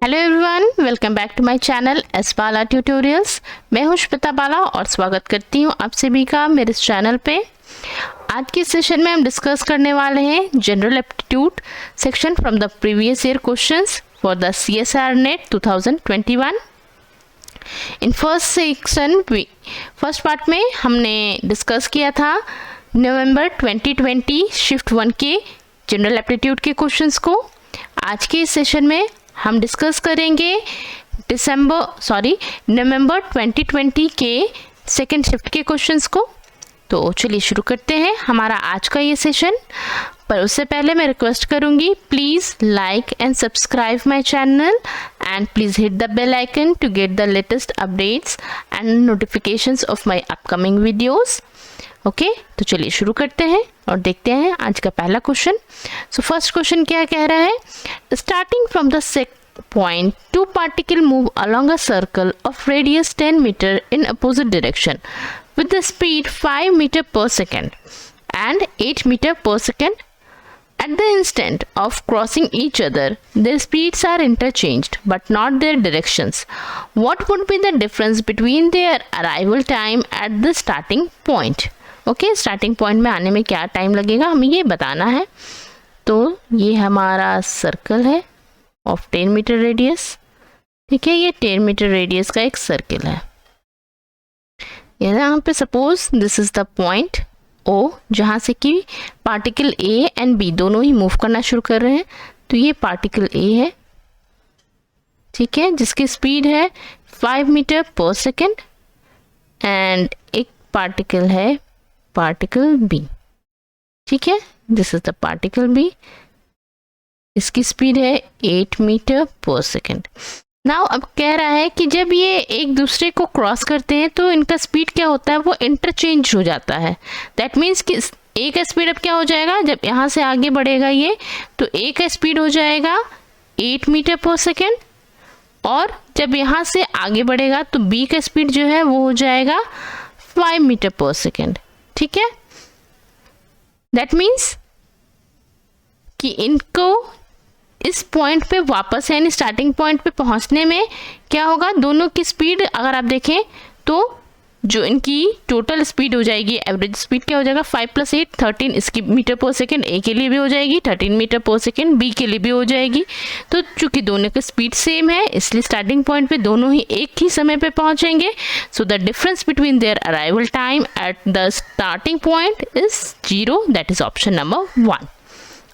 Hello everyone, welcome back to my channel S Bala tutorials. मैं हूं श्वेता बाला और स्वागत करती हूं आप सभी का मेरे इस चैनल पे। आज के सेशन में हम डिस्कस करने वाले हैं general aptitude section from the previous year questions for the CSIR NET 2021। In first part में हमने डिस्कस किया था नवंबर 2020 शिफ्ट 1 के जनरल एप्टीट्यूड के क्वेश्चंस को। आज के इस सेशन में हम डिस्कस करेंगे नवंबर 2020 के सेकेंड शिफ्ट के क्वेश्चंस को। तो चलिए शुरू करते हैं हमारा आज का ये सेशन। पर उससे पहले मैं रिक्वेस्ट करूंगी, please like and subscribe my channel and please hit the bell icon to get the latest updates and notifications of my upcoming videos. Okay, तो चलिए शुरू करते हैं और देखते हैं आज का पहला क्वेश्चन। सो फर्स्ट क्वेश्चन क्या कह रहा है, starting from the point two particle move along a circle of radius 10 meter in opposite direction with the speed 5 meter per second and 8 meter per second. At the instant of crossing each other, their speeds are interchanged but not their directions. What would be the difference between their arrival time at the starting point? Okay, starting point में आने में क्या time लगेगा हमें ये बताना है। तो ये हमारा सर्कल है ऑफ 10 मीटर रेडियस। ठीक है, ये 10 मीटर रेडियस का एक सर्किल है। यहाँ पे suppose this is the point O, जहाँ से कि पार्टिकल A एंड B दोनों ही मूव करना शुरू कर रहे हैं। तो ये पार्टिकल A है, ठीक है, जिसकी स्पीड है 5 मीटर पर सेकेंड एंड एक पार्टिकल है पार्टिकल B। ठीक है, this is the particle B, इसकी स्पीड है 8 मीटर पर सेकेंड। नाउ अब कह रहा है कि जब ये एक दूसरे को क्रॉस करते हैं तो इनका स्पीड क्या होता है, वो इंटरचेंज हो जाता है। दैट मीन्स कि ए का स्पीड अब क्या हो जाएगा, जब यहाँ से आगे बढ़ेगा ये, तो ए का स्पीड हो जाएगा 8 मीटर पर सेकेंड और जब यहाँ से आगे बढ़ेगा तो बी का स्पीड जो है वो हो जाएगा 5 मीटर पर सेकेंड। ठीक है, दैट मीन्स कि इनको इस पॉइंट पे वापस यानी स्टार्टिंग पॉइंट पे पहुंचने में क्या होगा, दोनों की स्पीड अगर आप देखें तो जो इनकी टोटल स्पीड हो जाएगी, एवरेज स्पीड क्या हो जाएगा 5 + 8 13 इसकी मीटर पर सेकेंड, ए के लिए भी हो जाएगी 13 मीटर पर सेकेंड, बी के लिए भी हो जाएगी। तो चूंकि दोनों की स्पीड सेम है इसलिए स्टार्टिंग पॉइंट पे दोनों ही एक ही समय पे पहुंचेंगे। So the difference between their arrival time at the starting point is 0, that is option number 1।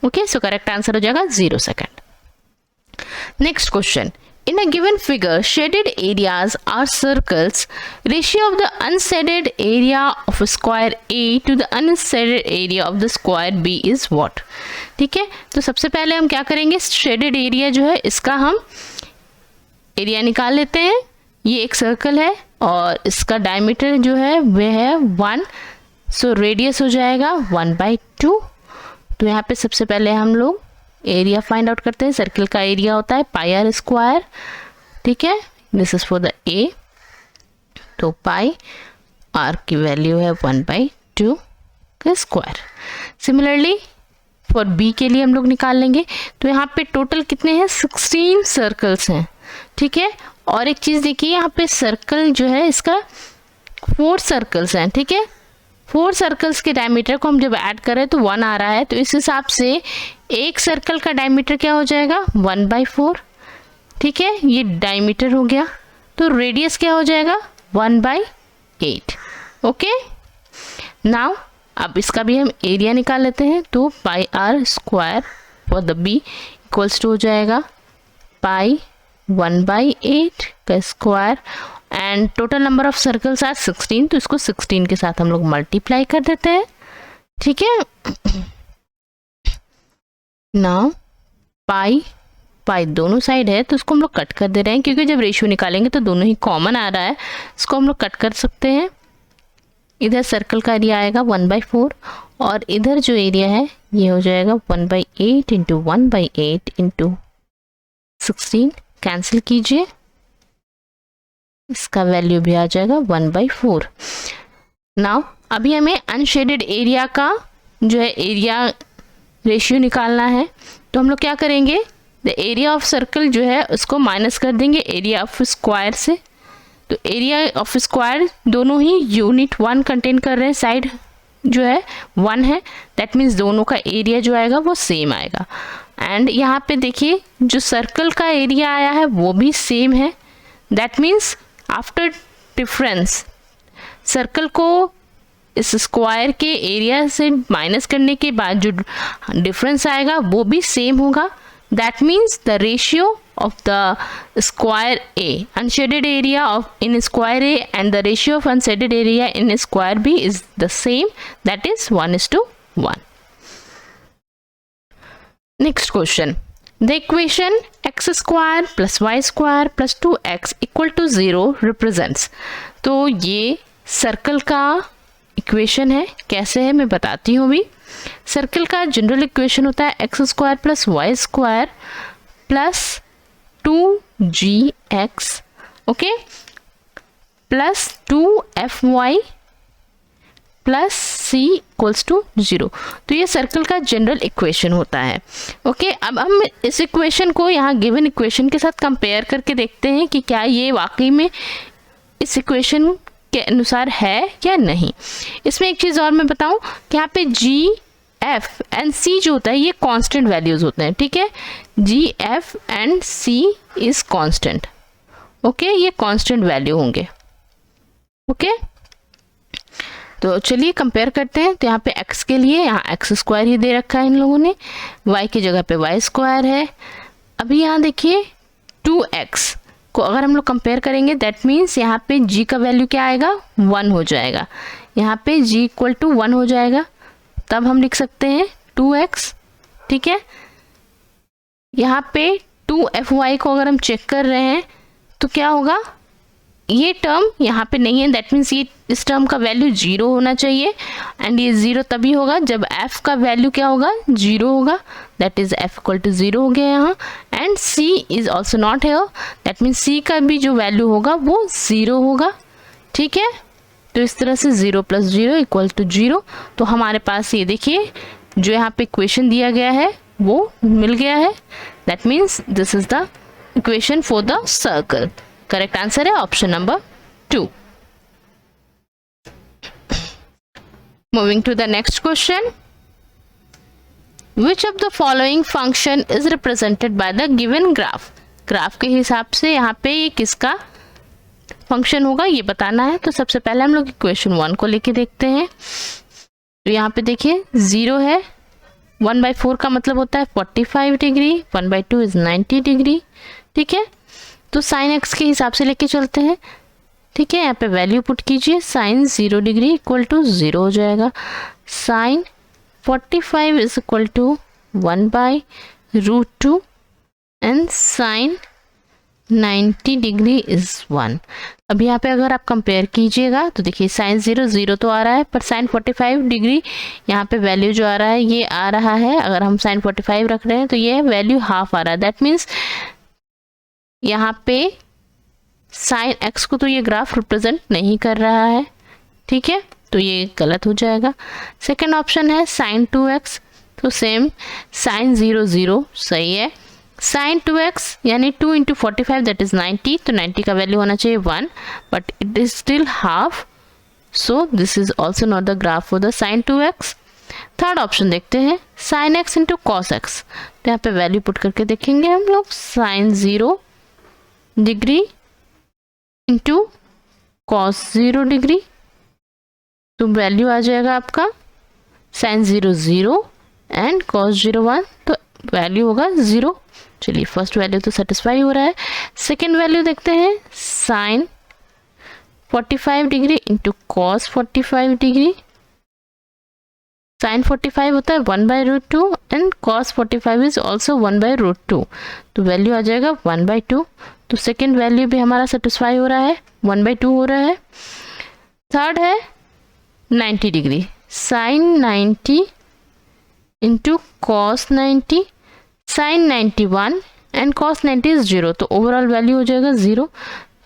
Okay, so correct answer हो जाएगा 0 second. Next question, in a given figure shaded areas are circles. Ratio of the unshaded area of a square A to the unshaded area of the square B is what? ठीक है, तो सबसे पहले हम क्या करेंगे, शेडेड एरिया जो है इसका हम एरिया निकाल लेते हैं। ये एक सर्कल है और इसका डायमीटर जो है वह है 1, सो रेडियस हो जाएगा 1/2। तो यहाँ पे सबसे पहले हम लोग एरिया फाइंड आउट करते हैं। सर्किल का एरिया होता है पाई स्क्वायर। ठीक है, दिस इज फॉर द ए, तो पाई आर की वैल्यू है 1/2 का स्क्वायर। सिमिलरली फॉर बी के लिए हम लोग निकाल लेंगे। तो यहाँ पे टोटल कितने हैं, 16 सर्कल्स हैं। ठीक है, और एक चीज़ देखिए, यहाँ पे सर्कल जो है इसका 4 सर्कल्स हैं। ठीक है, 4 सर्कल्स के डायमीटर को हम जब ऐड करें तो 1 आ रहा है, तो इस हिसाब से एक सर्कल का डायमीटर क्या हो जाएगा 1/4। ठीक है, ये डायमीटर हो गया, तो रेडियस क्या हो जाएगा 1/8। ओके, नाउ अब इसका भी हम एरिया निकाल लेते हैं। तो pi r square for the B equals to हो जाएगा पाई 1/8 का square and total number of circles are 16, तो इसको 16 के साथ हम लोग मल्टीप्लाई कर देते हैं। ठीक है, नाउ पाई दोनों साइड है तो इसको हम लोग कट कर दे रहे हैं, क्योंकि जब रेशियो निकालेंगे तो दोनों ही कॉमन आ रहा है, इसको हम लोग कट कर सकते हैं। इधर सर्कल का एरिया आएगा 1/4 और इधर जो एरिया है ये हो जाएगा 1/8 इंटू 1/8 इंटू 16, कैंसिल कीजिए, इसका वैल्यू भी आ जाएगा 1/4। नाउ अभी हमें अनशेडेड एरिया का जो है एरिया रेशियो निकालना है। तो हम लोग क्या करेंगे, द एरिया ऑफ सर्कल जो है उसको माइनस कर देंगे एरिया ऑफ स्क्वायर से। तो एरिया ऑफ स्क्वायर दोनों ही यूनिट 1 कंटेन कर रहे हैं, साइड जो है 1 है, दैट मीन्स दोनों का एरिया जो आएगा वो सेम आएगा। एंड यहाँ पे देखिए जो सर्कल का एरिया आया है वो भी सेम है, that means after difference circle को इस स्क्वायर के एरिया से माइनस करने के बाद जो डिफरेंस आएगा वो भी सेम होगा। That means the ratio of the square A, unshaded area of in square A and the ratio of unshaded area in square B is the same, that is 1:1. Next question, the equation x square plus y square plus 2x equal to 0 represents। तो ये circle का equation है, कैसे है मैं बताती हूँ अभी। सर्कल का जनरल इक्वेशन होता है X square plus Y square plus 2gx okay plus 2fy plus c equals to 0। तो ये सर्कल का जनरल इक्वेशन होता है। ओके अब हम इस इक्वेशन को यहाँ गिवन इक्वेशन के साथ कंपेयर करके देखते हैं कि क्या ये वाकई में इस इक्वेशन के अनुसार है या नहीं। इसमें एक चीज़ और मैं बताऊँ कि यहाँ पे g f एंड c जो होता है ये कांस्टेंट वैल्यूज होते हैं, ठीक है। g f and c is constant, okay ये कांस्टेंट वैल्यू होंगे। ओके तो चलिए कंपेयर करते हैं। तो यहाँ पे x के लिए यहाँ एक्स स्क्वायर ही दे रखा है इन लोगों ने, y की जगह पे y स्क्वायर है। अभी यहाँ देखिए 2x को अगर हम लोग कंपेयर करेंगे दैट मीन्स यहाँ पे g का वैल्यू क्या आएगा 1 हो जाएगा, यहाँ पे g इक्वल टू 1 हो जाएगा, तब हम लिख सकते हैं 2x, ठीक है। यहाँ पे 2fy को अगर हम चेक कर रहे हैं तो क्या होगा, ये टर्म यहाँ पे नहीं है, दैट मीन्स ये इस टर्म का वैल्यू 0 होना चाहिए एंड ये 0 तभी होगा जब f का वैल्यू क्या होगा 0 होगा, that is f equal to 0 हो गया यहाँ। And c is also not here, that means c का भी जो वैल्यू होगा वो 0 होगा, ठीक है। तो इस तरह से 0 प्लस 0 इक्वल टू 0। तो हमारे पास ये देखिए जो यहाँ पे इक्वेशन दिया गया है वो मिल गया है, that means this is the equation for the circle. Correct answer है option number 2। Moving to the next question, which of the following function is represented by the given graph. Graph के हिसाब से यहाँ पे ये किसका फंक्शन होगा ये बताना है। तो सबसे पहले हम लोग इक्वेशन 1 को लेके देखते हैं। तो यहाँ पे देखिए 0 है, 1/4 का मतलब होता है 45 डिग्री, 1/2 इज 90 डिग्री, ठीक है। तो साइन एक्स के हिसाब से लेके चलते हैं, ठीक है। यहाँ पे वैल्यू पुट कीजिए, साइन 0 डिग्री इक्वल टू 0 हो जाएगा, sine 45 is equal to 1/√2 and sine 90 degree is 1। अब यहाँ पे अगर आप कंपेयर कीजिएगा तो देखिए साइन 0 तो आ रहा है, पर साइन 45 डिग्री यहाँ पे वैल्यू जो आ रहा है ये आ रहा है, अगर हम साइन 45 रख रहे हैं तो ये वैल्यू हाफ आ रहा है, दैट मीन्स यहाँ पे साइन एक्स को तो ये ग्राफ रिप्रेजेंट नहीं कर रहा है, ठीक है। तो ये गलत हो जाएगा। सेकेंड ऑप्शन है साइन 2x, तो सेम साइन 0 सही है। साइन 2x यानी 2 इंटू 45 दैट इज 90, तो 90 का वैल्यू होना चाहिए 1, but it is still half, so this is also not the graph for the sine 2x। Third option देखते हैं sine x into cos x। तो यहाँ पे वैल्यू पुट करके देखेंगे हम लोग, sine 0 degree into cos 0 degree, तो वैल्यू आ जाएगा आपका साइन 0 एंड कॉस 0 1, तो वैल्यू होगा 0। चलिए फर्स्ट वैल्यू तो सेटिस्फाई हो रहा है। सेकेंड वैल्यू देखते हैं, sine 45 degree into cos 45 degree. Sine 45 होता है 1/√2 एंड कॉस 45 इज ऑल्सो 1/√2, तो वैल्यू आ जाएगा 1/2। तो सेकेंड वैल्यू भी हमारा सेटिस्फाई हो रहा है, 1/2 हो रहा है। थर्ड है 90 degree, sine 90 into cos 90, sine 91 and cos 90 is 0, तो ओवरऑल वैल्यू हो जाएगा 0।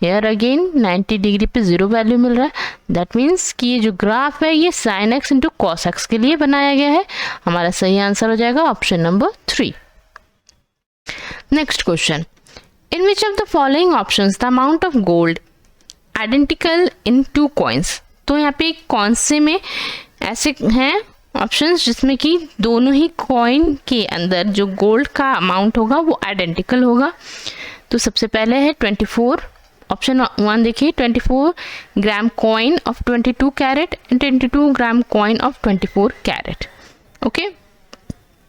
हेयर अगेन 90 डिग्री पे 0 वैल्यू मिल रहा है, दैट मीन्स कि ये जो ग्राफ है ये sine x into cos x के लिए बनाया गया है। हमारा सही आंसर हो जाएगा option number 3। Next question, in which of the following options the amount of gold identical in 2 coins. तो यहाँ पे कौन से में ऐसे हैं ऑप्शंस जिसमें कि दोनों ही कॉइन के अंदर जो गोल्ड का अमाउंट होगा वो आइडेंटिकल होगा। तो सबसे पहले है 24, ऑप्शन 1 देखिए, 24 gram coin of 22 carat and 22 gram coin of 24 carat. Okay,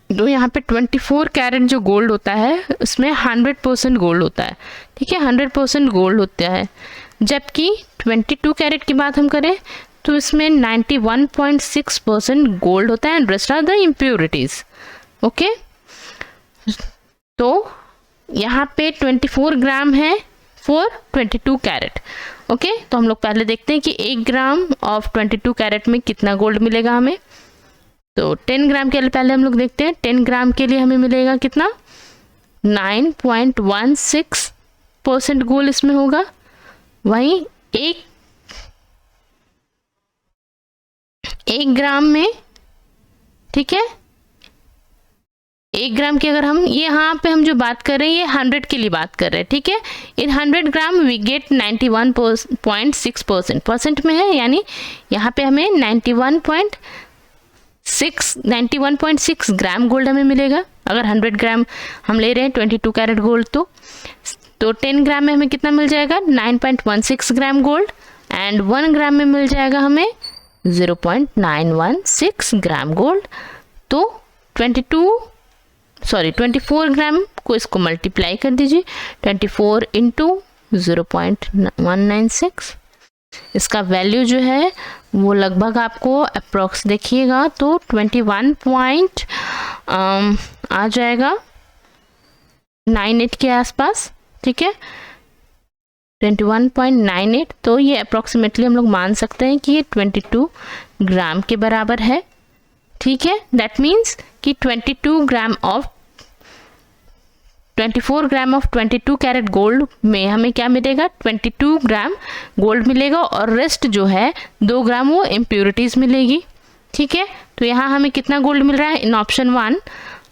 तो यहाँ पे 24 कैरेट जो गोल्ड होता है उसमें 100% गोल्ड होता है, ठीक है, 100% गोल्ड होता है। जबकि 22 कैरेट की बात हम करें तो इसमें 91.6% गोल्ड होता है and rest are the impurities. Okay, तो यहाँ पे 24 ग्राम है फॉर 22 कैरेट। ओके, तो हम लोग पहले देखते हैं कि 1 ग्राम ऑफ 22 कैरेट में कितना गोल्ड मिलेगा हमें। तो 10 ग्राम के लिए पहले हम लोग देखते हैं, 10 ग्राम के लिए हमें मिलेगा कितना, 9.16% गोल्ड इसमें होगा। वहीं एक ग्राम में, ठीक है, 1 ग्राम की अगर हम यहाँ पे हम जो बात कर रहे हैं ये 100 के लिए बात कर रहे हैं, ठीक है। इन 100 ग्राम वी गेट 91.6% परसेंट में है, यानी यहाँ पे हमें 91.6 ग्राम गोल्ड हमें मिलेगा। अगर 100 ग्राम हम ले रहे हैं 22 कैरेट गोल्ड तो 10 ग्राम में हमें कितना मिल जाएगा, 9.16 ग्राम गोल्ड एंड 1 ग्राम में मिल जाएगा हमें 0.916 ग्राम गोल्ड। तो 24 ग्राम को इसको मल्टीप्लाई कर दीजिए, 24 इंटू 0.196, इसका वैल्यू जो है वो लगभग आपको अप्रॉक्स देखिएगा तो 21 पॉइंट आ जाएगा 98 के आसपास, ठीक है, 21.98। तो ये अप्रॉक्सीमेटली हम लोग मान सकते हैं कि ये 22 ग्राम के बराबर है, ठीक है। दैट मीन्स कि 24 ग्राम ऑफ 22 कैरेट गोल्ड में हमें क्या मिलेगा, 22 ग्राम गोल्ड मिलेगा और रेस्ट जो है 2 ग्राम वो इम्प्योरिटीज मिलेगी, ठीक है। तो यहाँ हमें कितना गोल्ड मिल रहा है, इन ऑप्शन 1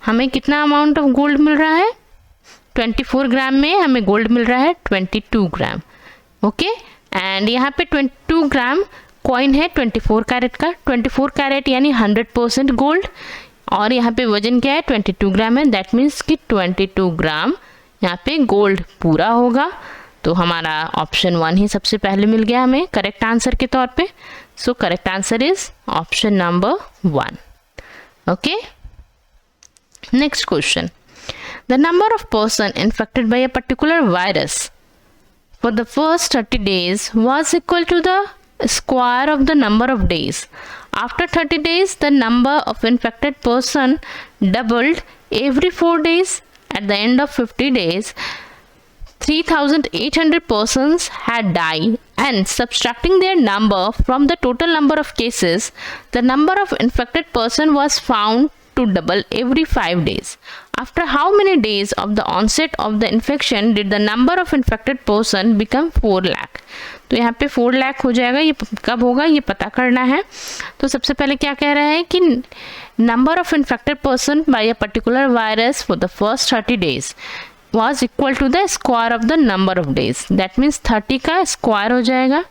हमें कितना अमाउंट ऑफ गोल्ड मिल रहा है, 24 ग्राम में हमें गोल्ड मिल रहा है 22 ग्राम। ओके, एंड यहाँ पे 22 ग्राम कॉइन है 24 कैरेट का, 24 कैरेट यानी 100% गोल्ड, और यहाँ पे वजन क्या है 22 ग्राम है। दैट मीन्स कि 22 ग्राम यहाँ पे गोल्ड पूरा होगा। तो हमारा ऑप्शन 1 ही सबसे पहले मिल गया हमें करेक्ट आंसर के तौर पे। So correct answer is option number 1। Okay, next question, the number of person infected by a particular virus for the first 30 days was equal to the square of the number of days. After 30 days, the number of infected person doubled every 4 days. At the end of 50 days, 3,800 persons had died, and subtracting their number from the total number of cases, the number of infected person was found to double every 5 days. After how many days of the onset of the infection did the number of infected person become 4 lakh? तो यहाँ पे 4 लाख हो जाएगा, ये कब होगा ये पता करना है। तो सबसे पहले क्या कह रहा है कि number of infected person by a particular virus for the first 30 days was equal to the square of the number of days. That means 30 का स्क्वायर हो जाएगा,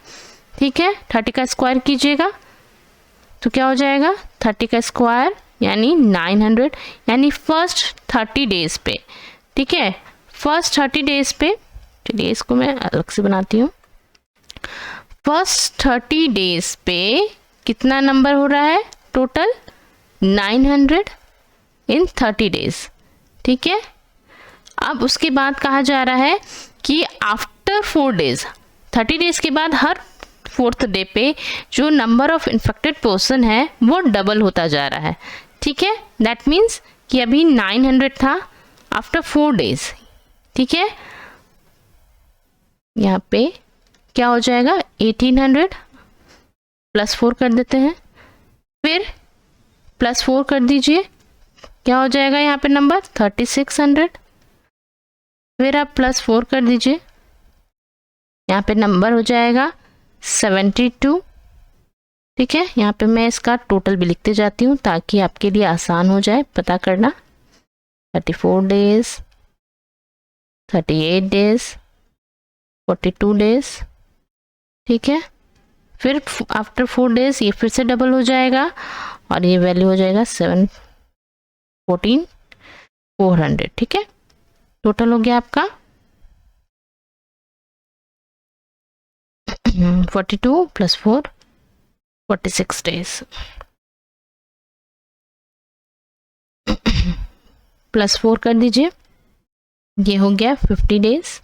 ठीक है, 30 का स्क्वायर कीजिएगा तो क्या हो जाएगा 30 का स्क्वायर यानी 900, यानी फर्स्ट 30 डेज पे, ठीक है, फर्स्ट 30 डेज पे, चलिए इसको मैं अलग से बनाती हूँ। फर्स्ट 30 डेज पे कितना नंबर हो रहा है टोटल 900 इन 30 डेज, ठीक है। अब उसके बाद कहा जा रहा है कि आफ्टर 4 डेज, 30 डेज के बाद हर 4th डे पे जो नंबर ऑफ इन्फेक्टेड पर्सन है वो डबल होता जा रहा है, ठीक है। दैट मीन्स कि अभी 900 था आफ्टर 4 डेज, ठीक है, यहाँ पे क्या हो जाएगा 1800 प्लस 4 कर देते हैं, फिर प्लस 4 कर दीजिए, क्या हो जाएगा यहाँ पे नंबर 3600, फिर आप प्लस 4 कर दीजिए, यहाँ पे नंबर हो जाएगा 72, ठीक है। यहाँ पे मैं इसका टोटल भी लिखते जाती हूँ ताकि आपके लिए आसान हो जाए पता करना। 34 डेज 38 डेज, 42 डेज, ठीक है। फिर आफ्टर 4 डेज ये फिर से डबल हो जाएगा और ये वैल्यू हो जाएगा 14,400, ठीक है। टोटल हो गया आपका 42 + 4 46 डेज +4 कर दीजिए, ये हो गया 50 डेज।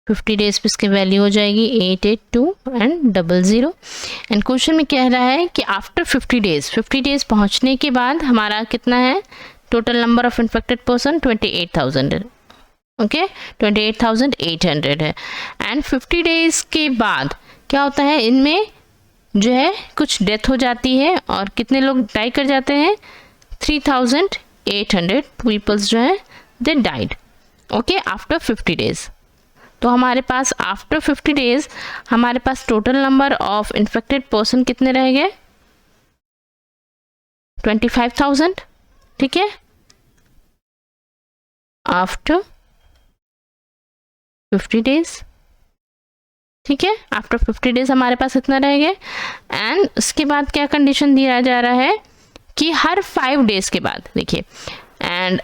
50 डेज पे इसकी वैल्यू हो जाएगी 882 एंड 00। एंड क्वेश्चन में कह रहा है कि आफ्टर 50 डेज पहुंचने के बाद हमारा कितना है total number of infected person 28,000 है, ओके 28,800 है। एंड 50 डेज के बाद क्या होता है, इनमें जो है कुछ डेथ हो जाती है और कितने लोग डाई कर जाते हैं 3,800 पीपल्स जो है they died, okay after 50 days. तो हमारे पास आफ्टर 50 डेज हमारे पास total number of infected person कितने रह गए 25,000, ठीक है। आफ्टर 50 डेज, ठीक है, आफ्टर 50 डेज हमारे पास इतना रह गए। एंड उसके बाद क्या कंडीशन दिया जा रहा है कि हर 5 डेज के बाद, देखिए, एंड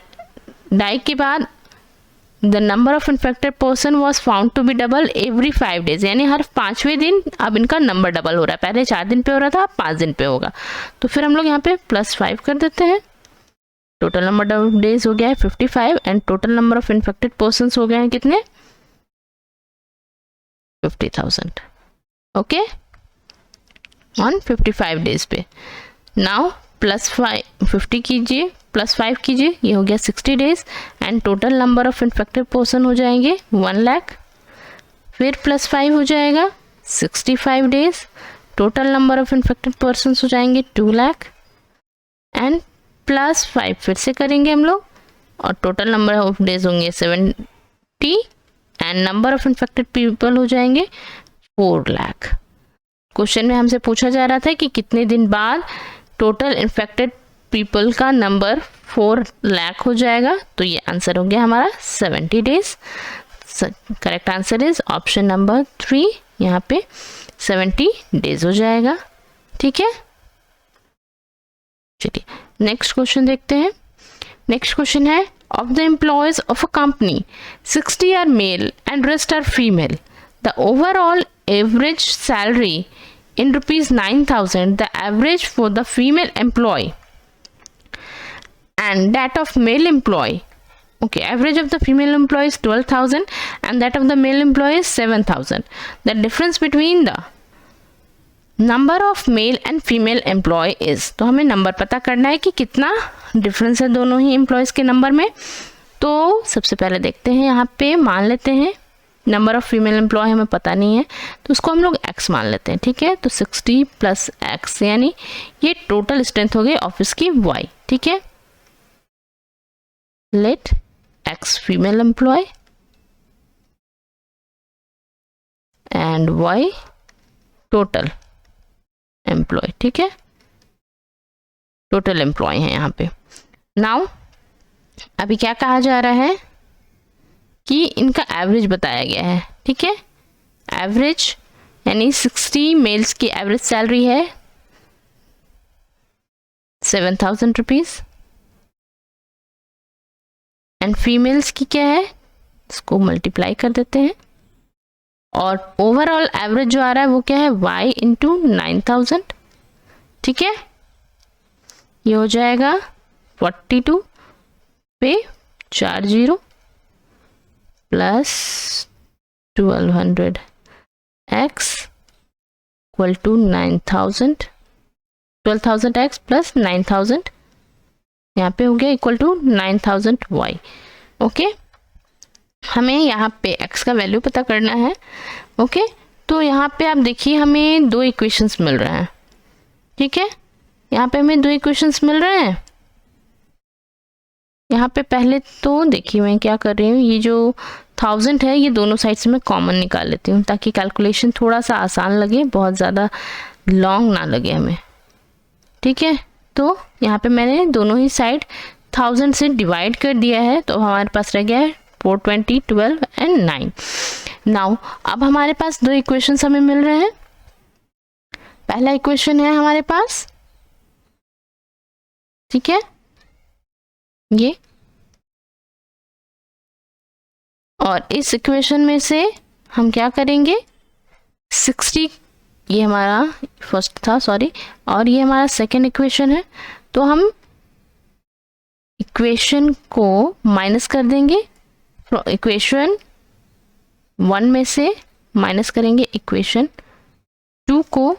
डाई के बाद the number of infected person was found to be double every 5 days, यानी हर 5वें दिन अब इनका नंबर डबल हो रहा है। पहले 4 दिन पे हो रहा था, अब 5 दिन पे होगा। तो फिर हम लोग यहाँ पे +5 कर देते हैं। टोटल नंबर ऑफ डेज हो गया है 55 and total number of infected person हो गए हैं कितने 50,000, ओके ऑन 55 डेज पे। नाउ +50 कीजिए, +5 कीजिए, ये हो गया 60 days and total number of infected person हो जाएंगे 1 लाख। फिर +5 हो जाएगा 65 days, total number of infected person हो जाएंगे 2 लाख। एंड +5 फिर से करेंगे हम लोग और टोटल नंबर ऑफ डेज होंगे 70 and number of infected people हो जाएंगे 4 लाख। क्वेश्चन में हमसे पूछा जा रहा था कि कितने दिन बाद टोटल इन्फेक्टेड पीपल का नंबर 4 लाख हो जाएगा। तो ये आंसर हो गया हमारा 70 days. Correct answer is option number 3, यहाँ पे 70 डेज हो जाएगा, ठीक है। चलिए नेक्स्ट क्वेश्चन देखते हैं। नेक्स्ट क्वेश्चन है of the employees of a company 60 are male and rest are female, the overall average salary in ₹9,000, the average for the female employee and that of male employee, okay, average of the female employee is 12,000 and that of the male employee is 7,000. The difference between the number of male and female employee is, तो हमें number पता करना है कि कितना difference है दोनों ही employees के नंबर में। तो सबसे पहले देखते हैं, यहाँ पे मान लेते हैं नंबर ऑफ फीमेल एम्प्लॉय हमें पता नहीं है तो उसको हम लोग x मान लेते हैं, ठीक है। तो 60 + x यानी ये टोटल स्ट्रेंथ हो गई ऑफिस की y, ठीक है। Let x female employee and y total employee, ठीक है, टोटल एम्प्लॉय है यहाँ पे। नाउ अभी क्या कहा जा रहा है कि इनका एवरेज बताया गया है, ठीक है। एवरेज यानी 60 मेल्स की एवरेज सैलरी है 7,000 रुपीज एंड फीमेल्स की क्या है, इसको मल्टीप्लाई कर देते हैं और ओवरऑल एवरेज जो आ रहा है वो क्या है y × 9,000, ठीक है। ये हो जाएगा 42 पे 4 0 + 1200 x = 9,000, 12,000 x + 9,000 यहाँ पे हो गया = 9,000 y, ओके। हमें यहाँ पे x का वैल्यू पता करना है, ओके। तो यहाँ पे आप देखिए हमें 2 इक्वेशंस मिल रहे हैं, ठीक है। यहाँ पे हमें 2 इक्वेशंस मिल रहे हैं। यहाँ पे पहले तो देखिए मैं क्या कर रही हूँ, ये जो 1000 है ये दोनों साइड से मैं कॉमन निकाल लेती हूँ ताकि कैलकुलेशन थोड़ा सा आसान लगे, बहुत ज़्यादा लॉन्ग ना लगे हमें, ठीक है। तो यहाँ पे मैंने दोनों ही साइड 1000 से डिवाइड कर दिया है तो हमारे पास रह गया है 420, 12 एंड 9। नाउ अब हमारे पास दो इक्वेशंस हमें मिल रहे हैं। पहला इक्वेशन है हमारे पास, ठीक है, ये, और इस इक्वेशन में से हम क्या करेंगे, 60, ये हमारा फर्स्ट था, सॉरी, और ये हमारा सेकेंड इक्वेशन है। तो हम इक्वेशन को माइनस कर देंगे, इक्वेशन 1 में से माइनस करेंगे इक्वेशन 2 को,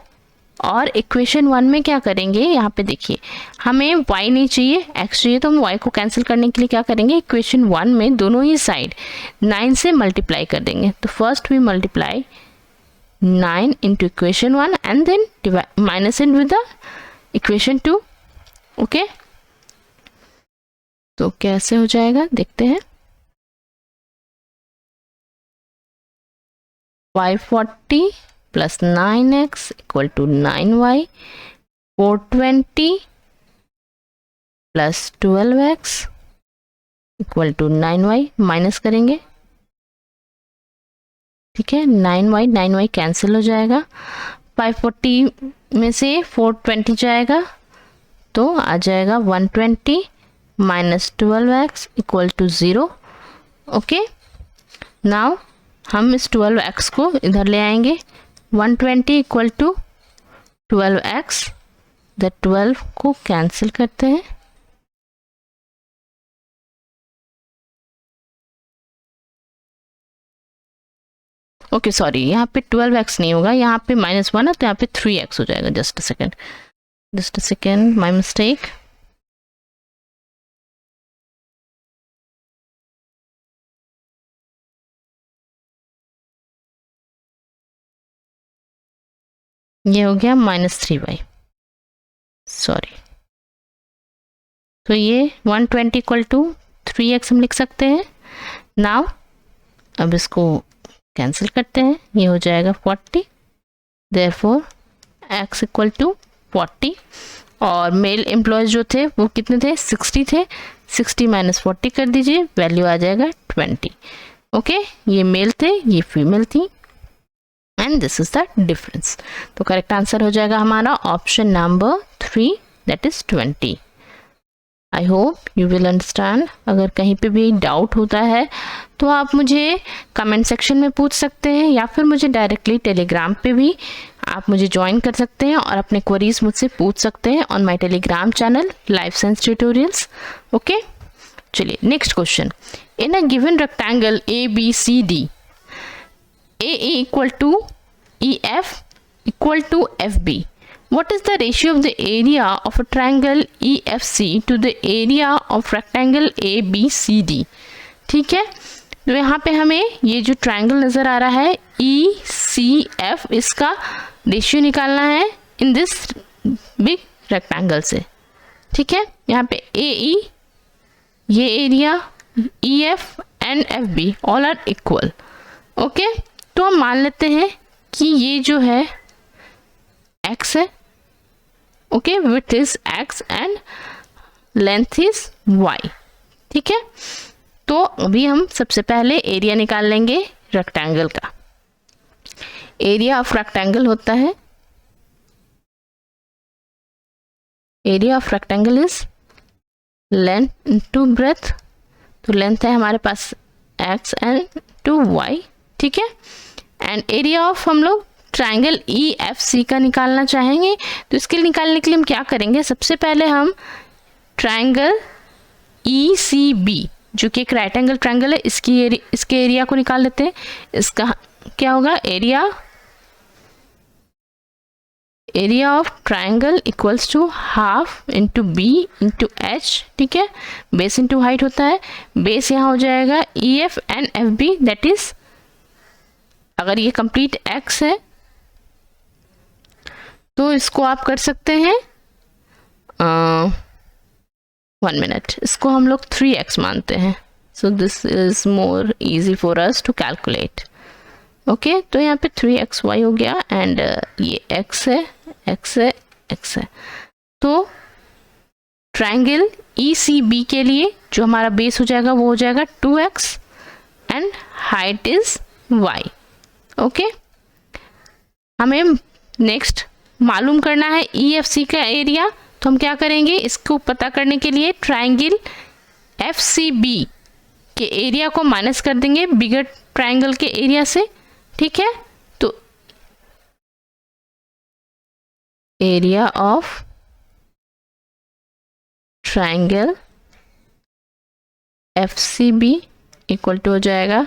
और इक्वेशन 1 में क्या करेंगे, यहाँ पे देखिए हमें y नहीं चाहिए, x चाहिए, तो हम y को कैंसिल करने के लिए क्या करेंगे, इक्वेशन 1 में दोनों ही साइड 9 से मल्टीप्लाई कर देंगे। तो first we multiply 9 into equation 1 and then minus it with the equation 2, okay. तो कैसे हो जाएगा देखते हैं, 540 plus 9x equal to 9y, 420 plus 12x equal to 9y, minus करेंगे, ठीक है, 9y कैंसिल हो जाएगा, 540 में से 420 जाएगा तो आ जाएगा 120 minus 12x equal to 0, okay. Now हम इस 12x को इधर ले आएंगे, 120 इक्वल टू 12x, द 12 को कैंसिल करते हैं, ओके सॉरी, यहाँ पे 12x नहीं होगा, यहाँ पे -1 है तो यहाँ पे 3x हो जाएगा। Just a second, my mistake. ये हो गया -3y, सॉरी। तो ये 120 इक्वल टू 3x हम लिख सकते हैं। नाउ अब इसको कैंसिल करते हैं, ये हो जाएगा 40, देयरफॉर x इक्वल टू 40, और मेल एम्प्लॉयज जो थे वो कितने थे, 60 थे, 60 माइनस 40 कर दीजिए, वैल्यू आ जाएगा 20, ओके। ये मेल थे, ये फीमेल थी, and this is the difference. तो करेक्ट आंसर हो जाएगा हमारा option number 3, that is 20। I hope you will understand. अगर कहीं पे भी डाउट होता है तो आप मुझे कमेंट सेक्शन में पूछ सकते हैं, या फिर मुझे डायरेक्टली टेलीग्राम पे भी आप मुझे ज्वाइन कर सकते हैं और अपने क्वेरीज मुझसे पूछ सकते हैं on my Telegram channel life science tutorials, okay. चलिए next question, in a given rectangle ABCD, AE equal to EF equal to FB, what is the ratio of the area of a triangle EFC to the area of rectangle ABCD? ठीक है, तो यहाँ पे हमें ये जो triangle नज़र आ रहा है ECF, इसका रेशियो निकालना है इन दिस बिग रेक्टेंगल से, ठीक है। यहाँ पे AE, ये area, EF and FB all are equal, okay. तो हम मान लेते हैं कि ये जो है x है, okay, width is x and length is y, ठीक है। तो अभी हम सबसे पहले एरिया निकाल लेंगे रेक्टेंगल का। एरिया ऑफ रेक्टेंगल होता है, area of rectangle is length into breadth, तो लेंथ है हमारे पास x एंड टू y, ठीक है। एंड एरिया ऑफ हम लोग ट्रायंगल EFC का निकालना चाहेंगे, तो इसके लिए निकालने के लिए हम क्या करेंगे, सबसे पहले हम ट्रायंगल ECB जो कि एक राइट एंगल ट्रायंगल है, इसके एरिया को निकाल लेते हैं। इसका क्या होगा, area of triangle equals to half into B into H, ठीक है, बेस इंटू हाइट होता है। बेस यहाँ हो जाएगा EF and FB, that is, अगर ये कंप्लीट x है तो इसको आप कर सकते हैं 1 मिनट, इसको हम लोग 3x मानते हैं, so this is more easy for us to calculate, okay. तो यहाँ पे 3xy हो गया, एंड ये x है, x है, x है। तो ट्रायंगल ECB के लिए जो हमारा बेस हो जाएगा वो हो जाएगा 2x, and height is y। Okay, हमें नेक्स्ट मालूम करना है EFC का एरिया। तो हम क्या करेंगे, इसको पता करने के लिए ट्राइंगल FCB के एरिया को माइनस कर देंगे बिगर ट्राइंगल के एरिया से। ठीक है, तो area of triangle FCB equal to हो जाएगा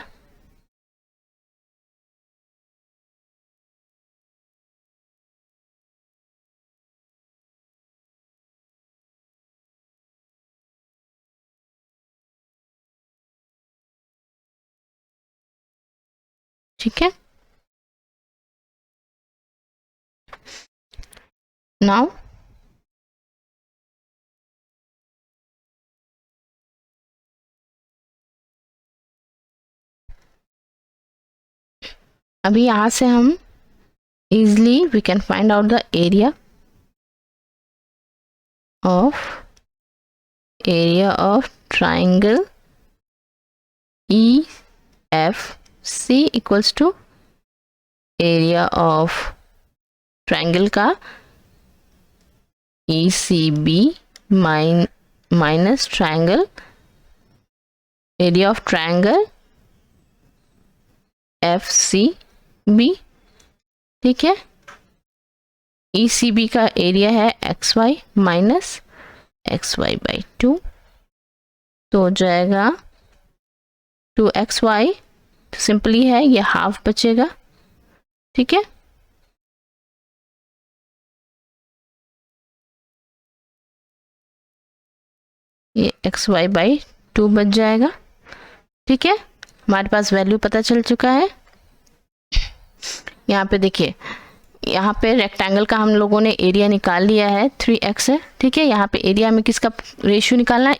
ठीक है। नाउ अभी यहाँ से हम easily we can find out the area of triangle EFC equals to area of triangle का ECB minus triangle area of triangle FCB। ठीक है, ECB का एरिया है XY माइनस XY/2, तो हो जाएगा 2XY, तो सिंपली है ये हाफ बचेगा। ठीक है, ये XY/2 बच जाएगा। ठीक है, हमारे पास वैल्यू पता चल चुका है। यहाँ पे देखिए, यहाँ पे रेक्टेंगल का हम लोगों ने एरिया निकाल लिया है, 3x है। ठीक है, यहाँ पे एरिया में किसका रेशियो निकालना है,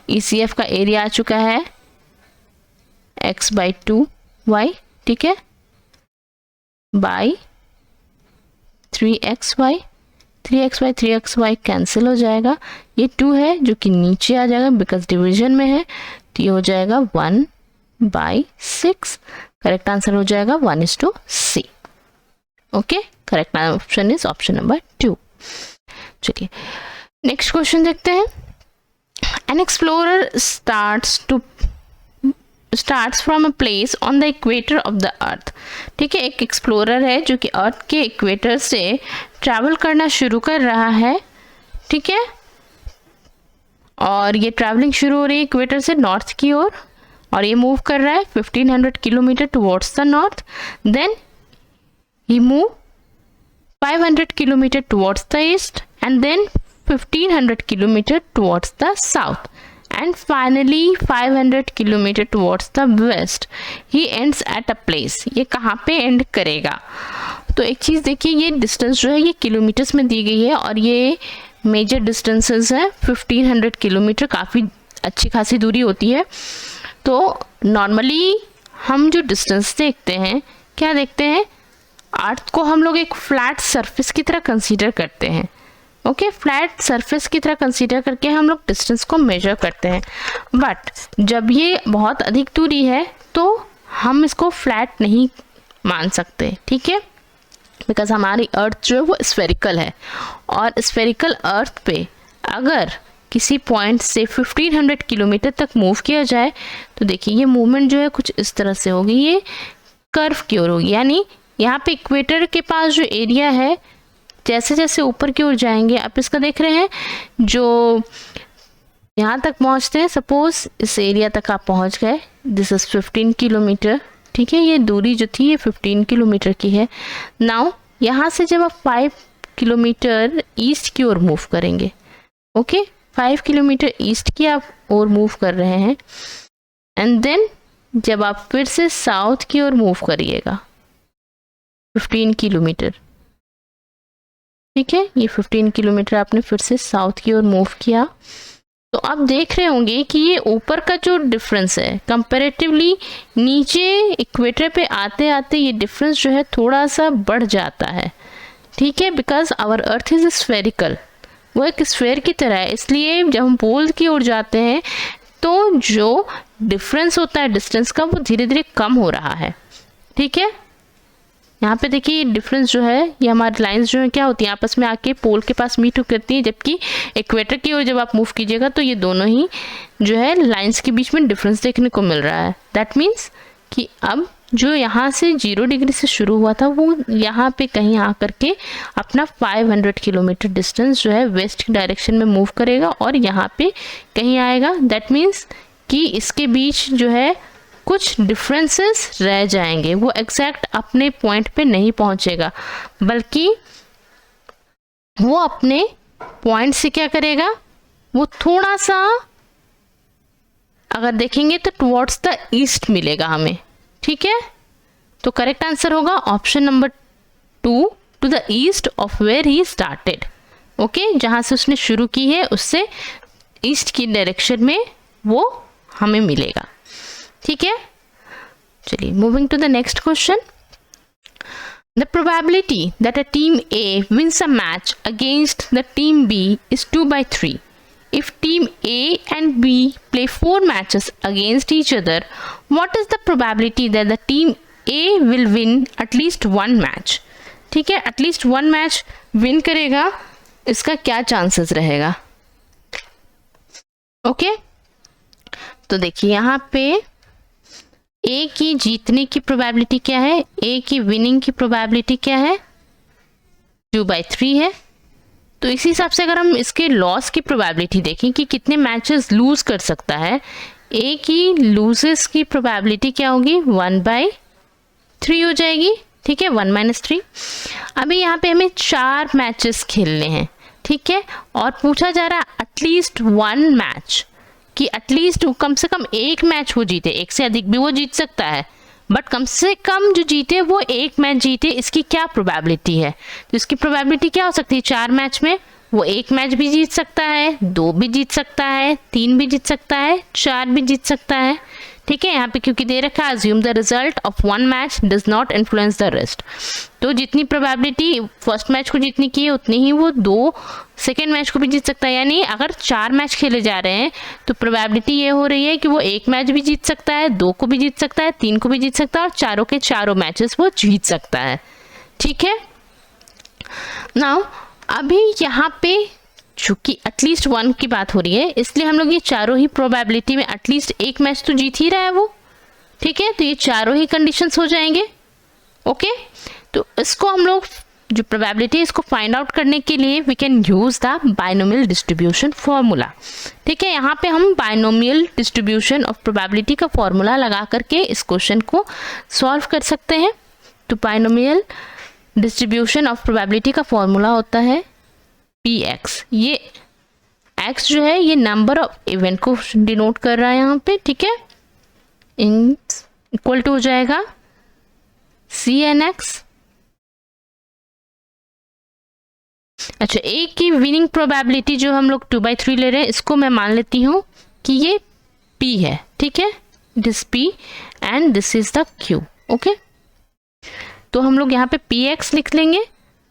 ECF का एरिया आ चुका है x/2y। ठीक है, बाई 3xy कैंसिल हो जाएगा, ये 2 है जो कि नीचे आ जाएगा बिकॉज डिवीजन में है, तो ये हो जाएगा 1/6। करेक्ट आंसर हो जाएगा 1:C। Okay, correct option is option number 2। चलिए नेक्स्ट क्वेश्चन देखते हैं। An explorer starts from a place on the equator of the earth. ठीक है, एक एक्सप्लोरर है जो कि अर्थ के इक्वेटर से ट्रैवल करना शुरू कर रहा है। ठीक है, और ये ट्रैवलिंग शुरू हो रही है इक्वेटर से नॉर्थ की ओर, और ये मूव कर रहा है 1500 kilometre towards the north. Then he move 500 kilometer towards the east and then 1500 kilometer towards the south and finally 500 kilometer towards the west. He ends at a place. ये कहाँ पे एंड करेगा? तो एक चीज़ देखिए, ये डिस्टेंस जो है ये किलोमीटर्स में दी गई है और ये मेजर डिस्टेंसेस है 1500 किलोमीटर, काफ़ी अच्छी खासी दूरी होती है। तो नॉर्मली हम जो डिस्टेंस देखते हैं, क्या देखते हैं, अर्थ को हम लोग एक फ्लैट सरफेस की तरह कंसीडर करते हैं। ओके, फ्लैट सरफेस की तरह कंसीडर करके हम लोग डिस्टेंस को मेजर करते हैं। बट जब ये बहुत अधिक दूरी है तो हम इसको फ्लैट नहीं मान सकते। ठीक है, बिकॉज हमारी अर्थ जो है वो स्फेरिकल है, और स्फेरिकल अर्थ पे अगर किसी पॉइंट से 1500 किलोमीटर तक मूव किया जाए तो देखिए ये मूवमेंट जो है कुछ इस तरह से होगी, ये कर्व की ओर होगी। यानी यहाँ पे इक्वेटर के पास जो एरिया है, जैसे जैसे ऊपर की ओर जाएंगे, आप इसका देख रहे हैं, जो यहाँ तक पहुँचते हैं, सपोज इस एरिया तक आप पहुँच गए, दिस इज 15 किलोमीटर। ठीक है, ये दूरी जो थी ये 15 किलोमीटर की है। नाउ यहाँ से जब आप 5 किलोमीटर ईस्ट की ओर मूव करेंगे, ओके, 5 किलोमीटर ईस्ट की आप ओर मूव कर रहे हैं, एंड देन जब आप फिर से साउथ की ओर मूव करिएगा 15 किलोमीटर, ठीक है, ये 15 किलोमीटर आपने फिर से साउथ की ओर मूव किया, तो आप देख रहे होंगे कि ये ऊपर का जो डिफरेंस है कंपैरेटिवली नीचे इक्वेटर पे आते आते ये डिफरेंस जो है थोड़ा सा बढ़ जाता है। ठीक है, because our earth is spherical, वो एक स्फेयर की तरह है, इसलिए जब हम पोल की ओर जाते हैं तो जो डिफरेंस होता है डिस्टेंस का वो धीरे धीरे कम हो रहा है। ठीक है, यहाँ पे देखिए ये डिफरेंस जो है, ये हमारी लाइंस जो है क्या होती है, आपस में आके पोल के पास मीट करती है, जबकि इक्वेटर की ओर जब आप मूव कीजिएगा तो ये दोनों ही जो है लाइंस के बीच में डिफरेंस देखने को मिल रहा है। दैट मीन्स कि अब जो यहाँ से 0 डिग्री से शुरू हुआ था वो यहाँ पे कहीं आकर के अपना 500 किलोमीटर डिस्टेंस जो है वेस्ट डायरेक्शन में मूव करेगा और यहाँ पे कहीं आएगा। दैट मीन्स कि इसके बीच जो है कुछ डिफरेंसेस रह जाएंगे, वो एग्जैक्ट अपने पॉइंट पे नहीं पहुंचेगा, बल्कि वो अपने पॉइंट से क्या करेगा, वो थोड़ा सा अगर देखेंगे तो टुवर्ड्स द ईस्ट मिलेगा हमें। ठीक है, तो करेक्ट आंसर होगा option number 2, to the east of where he started. Okay, जहां से उसने शुरू की है उससे ईस्ट की डायरेक्शन में वो हमें मिलेगा। ठीक है, चलिए moving to the next question. The probability that a team A wins a match against the team B is 2/3. If team A and B play 4 matches against each other, what is the probability that the team A will win at least 1 match? ठीक है, at least 1 match win करेगा, इसका क्या chances रहेगा? Okay, तो देखिए यहाँ पे ए की जीतने की प्रोबेबिलिटी क्या है, ए की विनिंग की प्रोबेबिलिटी क्या है, 2/3 है। तो इसी हिसाब से अगर हम इसके लॉस की प्रोबेबिलिटी देखें कि कितने मैचेस लूज कर सकता है, ए की लूजेस की प्रोबेबिलिटी क्या होगी, 1/3 हो जाएगी। ठीक है, 1 - 3। अभी यहाँ पे हमें 4 मैचेस खेलने हैं। ठीक है, और पूछा जा रहा है एटलीस्ट 1 मैच, कि एटलीस्ट कम से कम 1 मैच वो जीते, 1 से अधिक भी वो जीत सकता है, बट कम से कम जो जीते वो 1 मैच जीते, इसकी क्या प्रोबेबिलिटी है। तो इसकी प्रोबेबिलिटी क्या हो सकती है, 4 मैच में वो 1 मैच भी जीत सकता है, 2 भी जीत सकता है, 3 भी जीत सकता है, 4 भी जीत सकता है। ठीक है, यहाँ पे क्योंकि दे रखा है assume the result of 1 match does not influence the rest, तो जितनी प्रोबेबिलिटी फर्स्ट मैच को जीतने की है उतनी ही वो 2 सेकेंड मैच को भी जीत सकता है। यानी अगर 4 मैच खेले जा रहे हैं तो प्रोबेबिलिटी ये हो रही है कि वो 1 मैच भी जीत सकता है, 2 को भी जीत सकता है, 3 को भी जीत सकता है और चारों के चारों मैचेस वो जीत सकता है। ठीक है, नाउ अभी यहाँ पे चूंकि एटलीस्ट 1 की बात हो रही है, इसलिए हम लोग ये चारों ही प्रोबेबिलिटी में एटलीस्ट 1 मैच तो जीत ही रहा है वो। ठीक है, तो ये चारों ही कंडीशंस हो जाएंगे। ओके, तो इसको हम लोग जो प्रोबेबिलिटी है इसको फाइंड आउट करने के लिए we can use the binomial distribution formula. ठीक है, यहाँ पे हम बाइनोमियल डिस्ट्रीब्यूशन ऑफ प्रोबेबिलिटी का फॉर्मूला लगा करके इस क्वेश्चन को सॉल्व कर सकते हैं। तो बाइनोमियल डिस्ट्रीब्यूशन ऑफ प्रोबेबिलिटी का फॉर्मूला होता है px। ये x जो है ये नंबर ऑफ इवेंट को डिनोट कर रहा है यहाँ पे। ठीक है, इन इक्वल टू हो जाएगा cnx। अच्छा, ए की विनिंग प्रोबेबिलिटी जो हम लोग 2/3 ले रहे हैं, इसको मैं मान लेती हूँ कि ये p है। ठीक है, this p and this is the q। Okay, तो हम लोग यहाँ पे px लिख लेंगे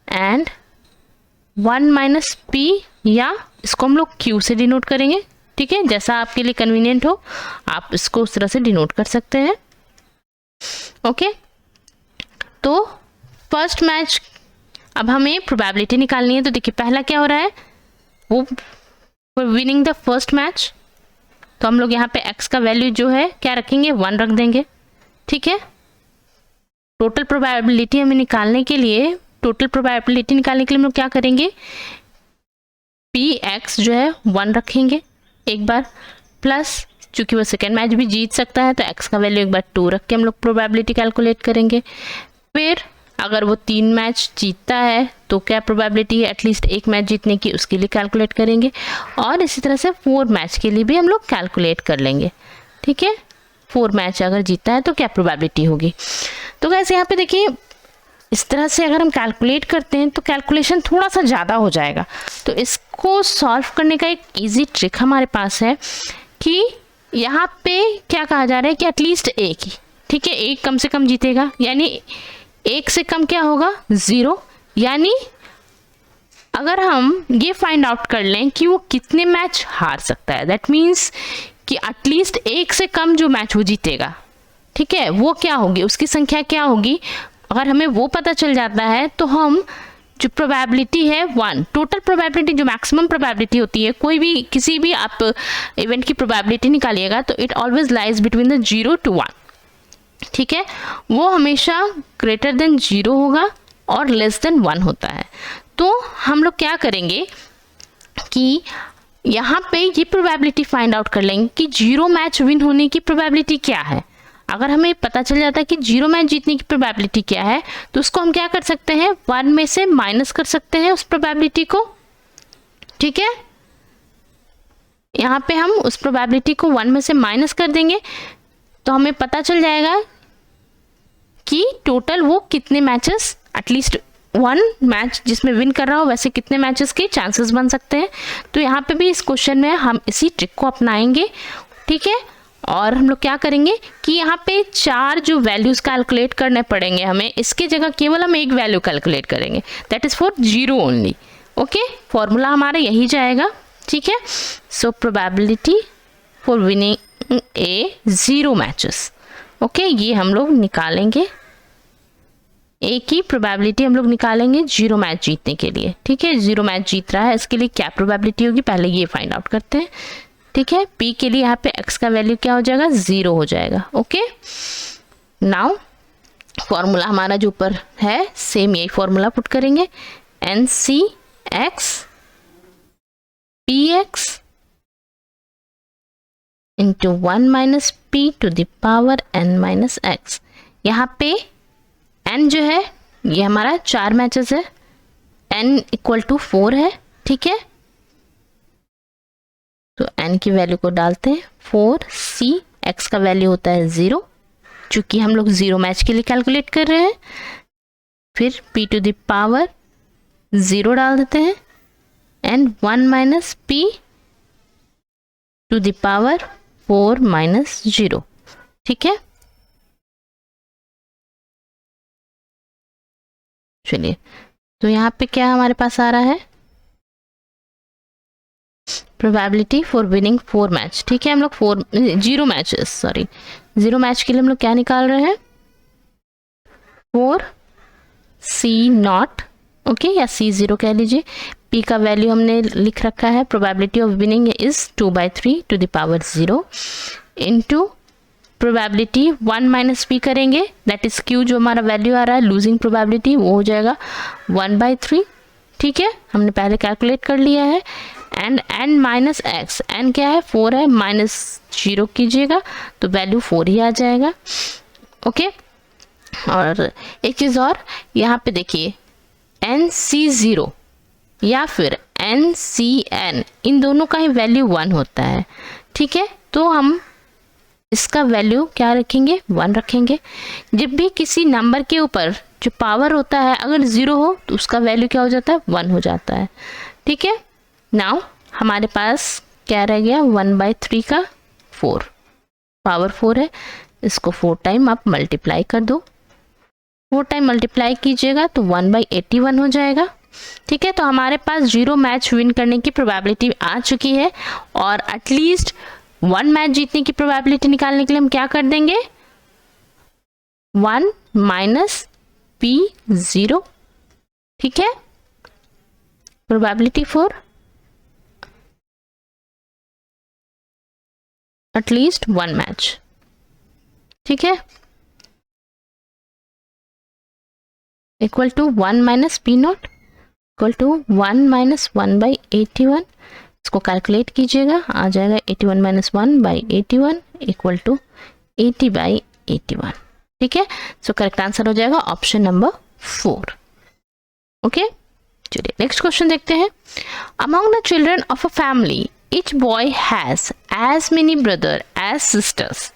एंड 1 - p, या इसको हम लोग q से डिनोट करेंगे। ठीक है, जैसा आपके लिए कन्वीनियंट हो आप इसको उस तरह से डिनोट कर सकते हैं। ओके, तो फर्स्ट मैच अब हमें प्रोबेबिलिटी निकालनी है। तो देखिए पहला क्या हो रहा है, वो विनिंग द फर्स्ट मैच, तो हम लोग यहाँ पे x का वैल्यू जो है क्या रखेंगे, 1 रख देंगे। ठीक है, टोटल प्रोबेबिलिटी हमें निकालने के लिए, टोटल प्रोबेबिलिटी निकालने के लिए हम लोग क्या करेंगे, px जो है 1 रखेंगे एक बार, प्लस चूंकि वो सेकेंड मैच भी जीत सकता है तो x का वैल्यू एक बार 2 रख के हम लोग प्रोबेबिलिटी कैलकुलेट करेंगे। फिर अगर वो 3 मैच जीतता है तो क्या प्रोबेबिलिटी है एटलीस्ट 1 मैच जीतने की, उसके लिए कैलकुलेट करेंगे। और इसी तरह से 4 मैच के लिए भी हम लोग कैलकुलेट कर लेंगे। ठीक है, 4 मैच अगर जीतता है तो क्या प्रोबेबिलिटी होगी। तो गाइस यहाँ पे देखिए इस तरह से अगर हम कैलकुलेट करते हैं तो कैलकुलेशन थोड़ा सा ज़्यादा हो जाएगा। तो इसको सॉल्व करने का एक इजी ट्रिक हमारे पास है कि यहाँ पे क्या कहा जा रहा है कि एटलीस्ट 1 ही, ठीक है, 1 कम से कम जीतेगा, यानी 1 से कम क्या होगा, 0। यानी अगर हम ये फाइंड आउट कर लें कि वो कितने मैच हार सकता है, दैट मीन्स कि एटलीस्ट एक से कम जो मैच वो जीतेगा, ठीक है, वो क्या होगी, उसकी संख्या क्या होगी। अगर हमें वो पता चल जाता है तो हम जो प्रोबेबिलिटी है 1, टोटल प्रोबेबिलिटी जो मैक्सिमम प्रोबेबिलिटी होती है, कोई भी किसी भी आप इवेंट की प्रोबेबिलिटी निकालिएगा तो it always lies between the 0 to 1, ठीक है, वो हमेशा ग्रेटर देन 0 होगा और लेस देन 1 होता है। तो हम लोग क्या करेंगे कि यहाँ पे ये प्रोबेबिलिटी फाइंड आउट कर लेंगे कि 0 मैच विन होने की प्रोबेबिलिटी क्या है। अगर हमें पता चल जाता है कि 0 मैच जीतने की प्रोबेबिलिटी क्या है तो उसको हम क्या कर सकते हैं, 1 में से माइनस कर सकते हैं उस प्रोबेबिलिटी को, ठीक है। यहाँ पे हम उस प्रोबेबिलिटी को 1 में से माइनस कर देंगे तो हमें पता चल जाएगा कि टोटल वो कितने मैचेस, एटलीस्ट 1 मैच जिसमें विन कर रहा हो वैसे कितने मैचेस के चांसेस बन सकते हैं। तो यहाँ पे भी इस क्वेश्चन में हम इसी ट्रिक को अपनाएंगे, ठीक है। और हम लोग क्या करेंगे कि यहाँ पे 4 जो वैल्यूज कैलकुलेट करने पड़ेंगे हमें, इसकी जगह केवल हम एक वैल्यू कैलकुलेट करेंगे, that is for 0 only, okay. Formula हमारा यही जाएगा, ठीक है। So probability for winning A 0 matches, okay, ये हम लोग निकालेंगे, एक ही प्रोबेबिलिटी हम लोग निकालेंगे 0 मैच जीतने के लिए, ठीक है। 0 मैच जीत रहा है, इसके लिए क्या प्रोबेबिलिटी होगी पहले ये फाइंड आउट करते हैं, ठीक है। पी के लिए यहाँ पे x का वैल्यू क्या हो जाएगा, 0 हो जाएगा, ओके। नाउ फॉर्मूला हमारा जो ऊपर है सेम यही फॉर्मूला पुट करेंगे, NCX PX into 1 minus p to the power n minus x। यहाँ पे n जो है ये हमारा 4 मैचेस है, n इक्वल टू 4 है, ठीक है। तो n की वैल्यू को डालते हैं 4c, x का वैल्यू होता है 0, चूंकि हम लोग 0 मैच के लिए कैलकुलेट कर रहे हैं। फिर p टू द पावर 0 डाल देते हैं and 1 minus p to the power 4 minus 0, ठीक है। चलिए, तो यहाँ पे क्या हमारे पास आ रहा है, प्रोबेबिलिटी फॉर विनिंग 4 मैच, ठीक है। हम लोग 0 मैचेस, सॉरी 0 मैच के लिए हम लोग क्या निकाल रहे हैं, 4c0, ओके, या c0 कह लीजिए। p का वैल्यू हमने लिख रखा है, probability of winning is 2/3 to the power 0 into probability 1 minus p करेंगे, दैट इज q जो हमारा वैल्यू आ रहा है लूजिंग प्रोबेबिलिटी, वो हो जाएगा 1/3, ठीक है, हमने पहले कैलकुलेट कर लिया है। And n minus x, n क्या है 4 है, माइनस 0 कीजिएगा तो वैल्यू 4 ही आ जाएगा, ओके। और एक चीज़ और, यहाँ पे देखिए NC0 या फिर NCN, इन दोनों का ही वैल्यू 1 होता है, ठीक है। तो हम इसका वैल्यू क्या रखेंगे, 1 रखेंगे। जब भी किसी नंबर के ऊपर जो पावर होता है अगर 0 हो तो उसका वैल्यू क्या हो जाता है, 1 हो जाता है, ठीक है। नाउ हमारे पास क्या रह गया, 1/3 का 4, पावर 4 है, इसको 4 टाइम आप मल्टीप्लाई कर दो, 4 टाइम मल्टीप्लाई कीजिएगा तो 1/81 हो जाएगा, ठीक है। तो हमारे पास 0 मैच विन करने की प्रोबेबिलिटी आ चुकी है और एटलीस्ट 1 मैच जीतने की प्रोबेबिलिटी निकालने के लिए हम क्या कर देंगे, 1 माइनस p0, ठीक है। प्रोबेबिलिटी फॉर एटलीस्ट 1 मैच, ठीक है, equal to 1 minus p0 equal to 1 minus 1/81। इसको कैलकुलेट कीजिएगा, आ जाएगा 81 माइनस 1/81 इक्वल टू 80/81, ठीक है। सो करेक्ट आंसर हो जाएगा ऑप्शन नंबर 4, ओके। चलिए नेक्स्ट क्वेश्चन देखते हैं। Among the children of a family each boy has as many brothers as sisters,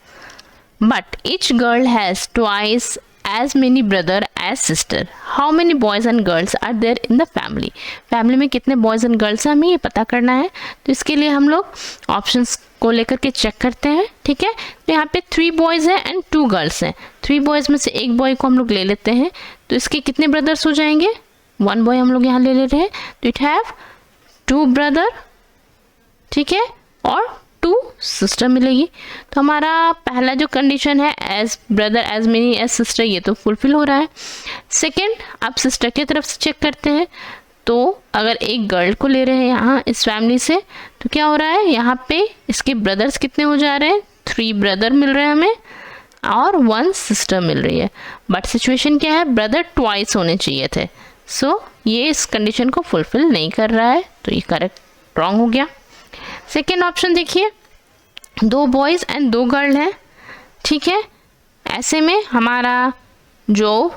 but each girl has twice as many brothers as sisters. How many boys and girls are there in the family? Family में कितने boys and girls हैं हमें ये पता करना है, तो इसके लिए हम लोग ऑप्शंस को लेकर के चेक करते हैं, ठीक है। तो यहाँ पे 3 बॉयज़ हैं एंड 2 गर्ल्स हैं। 3 बॉयज़ में से एक बॉय को हम लोग ले लेते हैं, तो इसके कितने ब्रदर्स हो जाएंगे, 1 बॉय हम लोग यहाँ ले रहे हैं, तो इट हैव 2 ब्रदर, ठीक है, और 2 सिस्टर मिलेगी। तो हमारा पहला जो कंडीशन है as brother as many as sister, ये तो फुलफिल हो रहा है। सेकंड, आप सिस्टर की तरफ से चेक करते हैं, तो अगर एक गर्ल को ले रहे हैं यहाँ इस फैमिली से, तो क्या हो रहा है, यहाँ पे इसके ब्रदर्स कितने हो जा रहे हैं, 3 ब्रदर मिल रहे हैं हमें और 1 सिस्टर मिल रही है। बट सिचुएशन क्या है, ब्रदर ट्वाइस होने चाहिए थे, सो ये इस कंडीशन को फुलफिल नहीं कर रहा है, तो ये करेक्ट रॉन्ग हो गया। सेकेंड ऑप्शन देखिए, 2 बॉयज़ एंड 2 गर्ल हैं, ठीक है। ऐसे में हमारा जो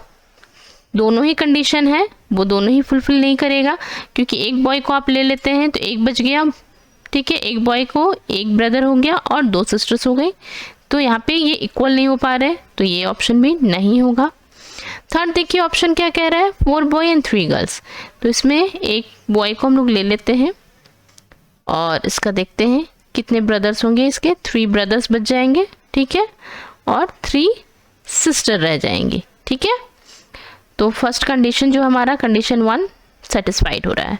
दोनों ही कंडीशन है वो दोनों ही फुलफिल नहीं करेगा, क्योंकि एक बॉय को आप ले लेते हैं तो एक बच गया, ठीक है। एक बॉय को एक ब्रदर हो गया और 2 सिस्टर्स हो गई, तो यहाँ पे ये इक्वल नहीं हो पा रहे, तो ये ऑप्शन भी नहीं होगा। थर्ड देखिए ऑप्शन क्या कह रहा है, 4 बॉय एंड 3 गर्ल्स, तो इसमें एक बॉय को हम लोग ले लेते हैं और इसका देखते हैं कितने ब्रदर्स होंगे, इसके 3 ब्रदर्स बच जाएंगे, ठीक है, और 3 सिस्टर रह जाएंगी, ठीक है। तो फर्स्ट कंडीशन जो हमारा कंडीशन 1 सेटिस्फाइड हो रहा है।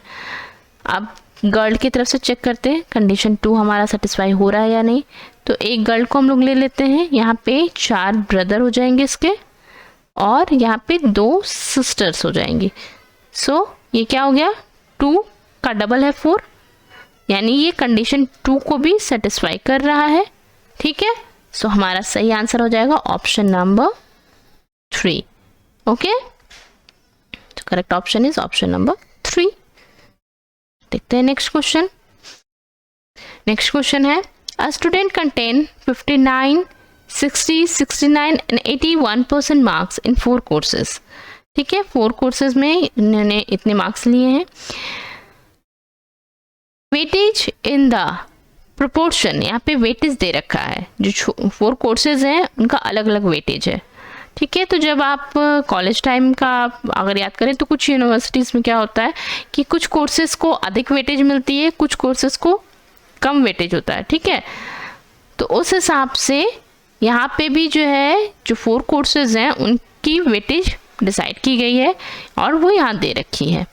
अब गर्ल की तरफ से चेक करते हैं कंडीशन 2 हमारा सेटिस्फाई हो रहा है या नहीं। तो एक गर्ल को हम लोग ले लेते हैं, यहाँ पे 4 ब्रदर हो जाएंगे इसके और यहाँ पे 2 सिस्टर्स हो जाएंगी। सो ये क्या हो गया, 2 का डबल है 4, यानी ये कंडीशन 2 को भी सेटिस्फाई कर रहा है, ठीक है। सो हमारा सही आंसर हो जाएगा ऑप्शन नंबर 3, ओके। तो correct option is option number 3। देखते हैं नेक्स्ट क्वेश्चन। नेक्स्ट क्वेश्चन है, a student contain 59, 60, 69 and 81% marks in 4 courses, ठीक है। 4 कोर्सेज में इन्होंने इतने मार्क्स लिए हैं। वेटेज इन द प्रोपोर्शन, यहाँ पे वेटेज दे रखा है, जो 4 कोर्सेज हैं उनका अलग अलग वेटेज है, ठीक है। तो जब आप कॉलेज टाइम का अगर याद करें तो कुछ यूनिवर्सिटीज़ में क्या होता है कि कुछ कोर्सेज को अधिक वेटेज मिलती है, कुछ कोर्सेज को कम वेटेज होता है, ठीक है। तो उस हिसाब से यहाँ पे भी जो है जो 4 कोर्सेज हैं उनकी वेटेज डिसाइड की गई है और वो यहाँ दे रखी है।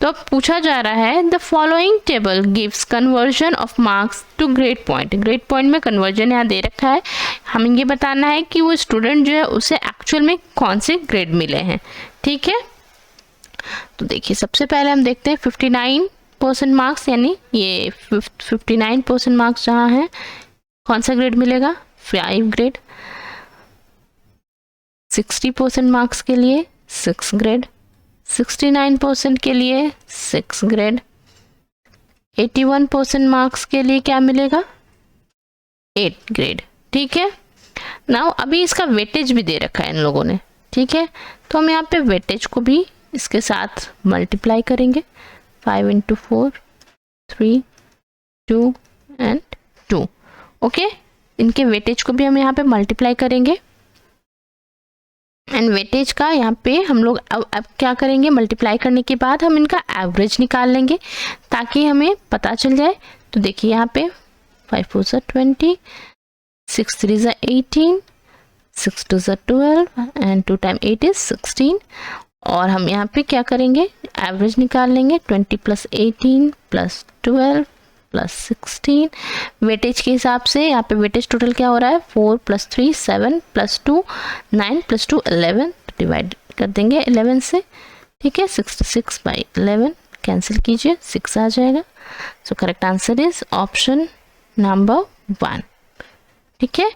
तो अब पूछा जा रहा है, the following table gives conversion of marks to grade point. Grade point में कन्वर्जन यहाँ दे रखा है, हमें ये बताना है कि वो स्टूडेंट जो है उसे एक्चुअल में कौन से ग्रेड मिले हैं, ठीक है। तो देखिए सबसे पहले हम देखते हैं 59% मार्क्स, यानी ये 59% मार्क्स जहाँ हैं कौन सा ग्रेड मिलेगा, 5 ग्रेड। 60% मार्क्स के लिए 6 ग्रेड, 69% के लिए 6 ग्रेड, 81% मार्क्स के लिए क्या मिलेगा, 8 ग्रेड, ठीक है। नाउ अभी इसका वेटेज भी दे रखा है इन लोगों ने, ठीक है। तो हम यहाँ पे वेटेज को भी इसके साथ मल्टीप्लाई करेंगे, 5 × 4, 3, 2 एंड 2, ओके। इनके वेटेज को भी हम यहाँ पे मल्टीप्लाई करेंगे एंड वेटेज का यहाँ पे हम लोग अब क्या करेंगे, मल्टीप्लाई करने के बाद हम इनका एवरेज निकाल लेंगे ताकि हमें पता चल जाए। तो देखिए यहाँ पे 5 × 4 = 20, 6 × 3 = 18, 6 × 2 = 12 एंड 2 × 8 = 16। और हम यहाँ पे क्या करेंगे, एवरेज निकाल लेंगे, 20 + 18 + 12 + 16। वेटेज के हिसाब से यहाँ पे वेटेज टोटल क्या हो रहा है, 4 + 3 7 + 2 9 + 2 11, डिवाइड कर देंगे 11 से, ठीक है। 66/11 कैंसिल कीजिए, 6 आ जाएगा। So correct answer is option number 1, ठीक है।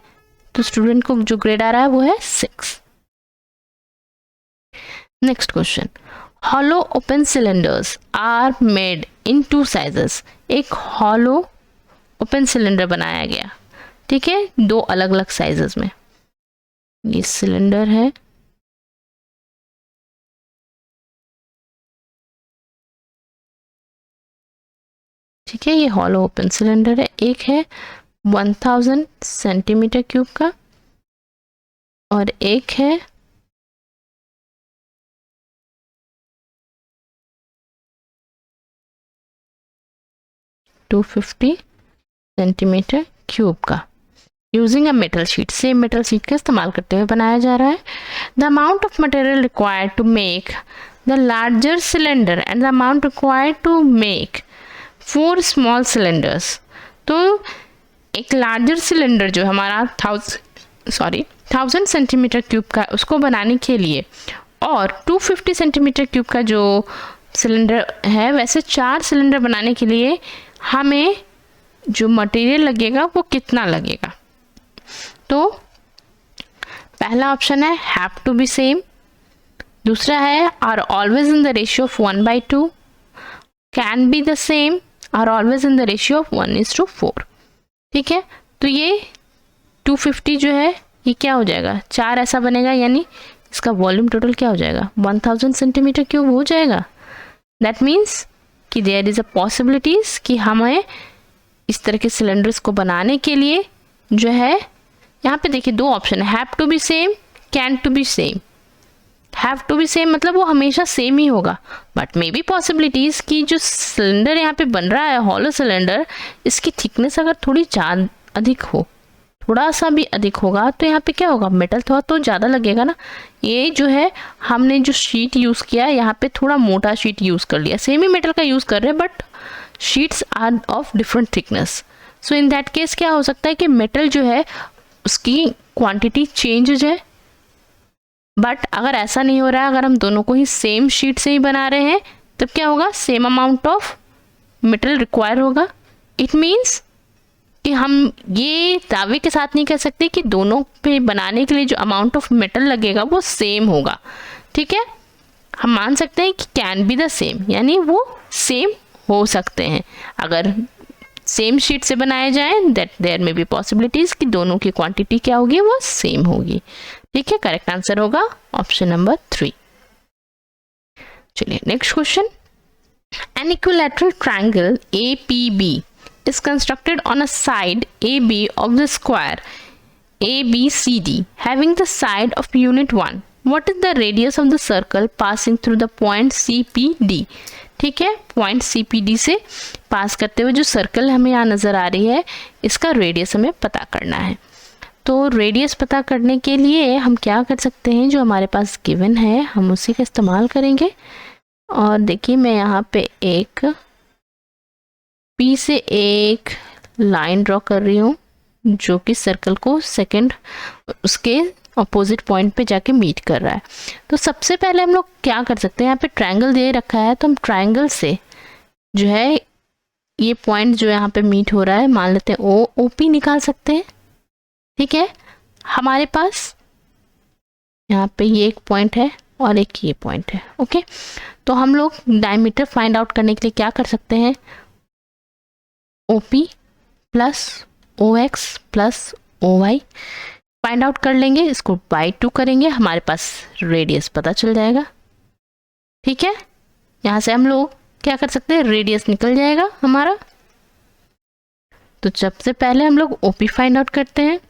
तो स्टूडेंट को जो ग्रेड आ रहा है वो है 6। Next question, hollow open cylinders are made in 2 sizes. एक हॉलो ओपन सिलेंडर बनाया गया, ठीक है, 2 अलग अलग साइजेस में। ये सिलेंडर है, ठीक है, ये हॉलो ओपन सिलेंडर है। एक है 1000 सेंटीमीटर क्यूब का और एक है 250 सेंटीमीटर क्यूब का। Using a metal sheet, same metal sheet का इस्तेमाल करते हुए बनाया जा रहा है। The amount of material required to make the larger cylinder and the amount required to make 4 small cylinders. तो एक लार्जर सिलेंडर जो हमारा 1000 सेंटीमीटर क्यूब का उसको बनाने के लिए और 250 सेंटीमीटर क्यूब का जो सिलेंडर है, वैसे 4 सिलेंडर बनाने के लिए हमें जो मटेरियल लगेगा वो कितना लगेगा। तो पहला ऑप्शन है हैव टू बी सेम, दूसरा है are always in the ratio of 1/2, can be the same, are always in the ratio of 1:4। ठीक है, तो ये 250 जो है ये क्या हो जाएगा, 4 ऐसा बनेगा, यानी इसका वॉल्यूम टोटल क्या हो जाएगा 1000 सेंटीमीटर क्यूब हो जाएगा। दैट मीन्स कि देयर इज़ अ पॉसिबिलिटीज़ कि हमें इस तरह के सिलेंडर्स को बनाने के लिए जो है, यहाँ पे देखिए 2 ऑप्शन है, have to be same, can to be same. Have to be same मतलब वो हमेशा सेम ही होगा, बट मे बी पॉसिबिलिटीज़ कि जो सिलेंडर यहाँ पे बन रहा है हॉलो सिलेंडर, इसकी थिकनेस अगर थोड़ी ज़्यादा अधिक हो, थोड़ा सा भी अधिक होगा, तो यहाँ पे क्या होगा, मेटल थोड़ा तो ज़्यादा लगेगा ना। ये जो है हमने जो शीट यूज़ किया यहाँ पे थोड़ा मोटा शीट यूज़ कर लिया, सेम ही मेटल का यूज़ कर रहे हैं but sheets are of different thickness. So in that case क्या हो सकता है कि मेटल जो है उसकी क्वांटिटी चेंज हो जाए। बट अगर ऐसा नहीं हो रहा है, अगर हम दोनों को ही सेम शीट से ही बना रहे हैं, तब क्या होगा, same amount of metal require होगा। इट मीन्स कि हम ये दावे के साथ नहीं कह सकते कि दोनों पे बनाने के लिए जो अमाउंट ऑफ मेटल लगेगा वो सेम होगा। ठीक है, हम मान सकते हैं कि कैन बी द सेम, यानी वो सेम हो सकते हैं। अगर सेम शीट से बनाए जाए that there may be possibilities कि दोनों की क्वांटिटी क्या होगी, वो सेम होगी। ठीक है, करेक्ट आंसर होगा ऑप्शन नंबर 3। चलिए next question, an equilateral triangle APB is constructed on a side AB of the square ABCD having the side of unit 1. What is the radius of the circle passing through the point CPD? ठीक है, point CPD से पास करते हुए जो circle हमें यहाँ नज़र आ रही है, इसका रेडियस हमें पता करना है। तो रेडियस पता करने के लिए हम क्या कर सकते हैं, जो हमारे पास गिवन है हम उसी का इस्तेमाल करेंगे। और देखिए मैं यहाँ पे एक P से एक लाइन ड्रॉ कर रही हूँ जो कि सर्कल को सेकंड उसके अपोजिट पॉइंट पे जाके मीट कर रहा है। तो सबसे पहले हम लोग क्या कर सकते हैं, यहाँ पे ट्रायंगल दे रखा है, तो हम ट्रायंगल से जो है ये पॉइंट जो यहाँ पे मीट हो रहा है, मान लेते हैं OP निकाल सकते हैं। ठीक है, हमारे पास यहाँ पे ये एक पॉइंट है और एक ये पॉइंट है। ओके, तो हम लोग डायमीटर फाइंड आउट करने के लिए क्या कर सकते हैं, OP plus OX plus OY find out कर लेंगे, इसको बाई 2 करेंगे, हमारे पास रेडियस पता चल जाएगा। ठीक है, यहाँ से हम लोग क्या कर सकते हैं, रेडियस निकल जाएगा हमारा। तो सबसे पहले हम लोग OP फाइंड आउट करते हैं।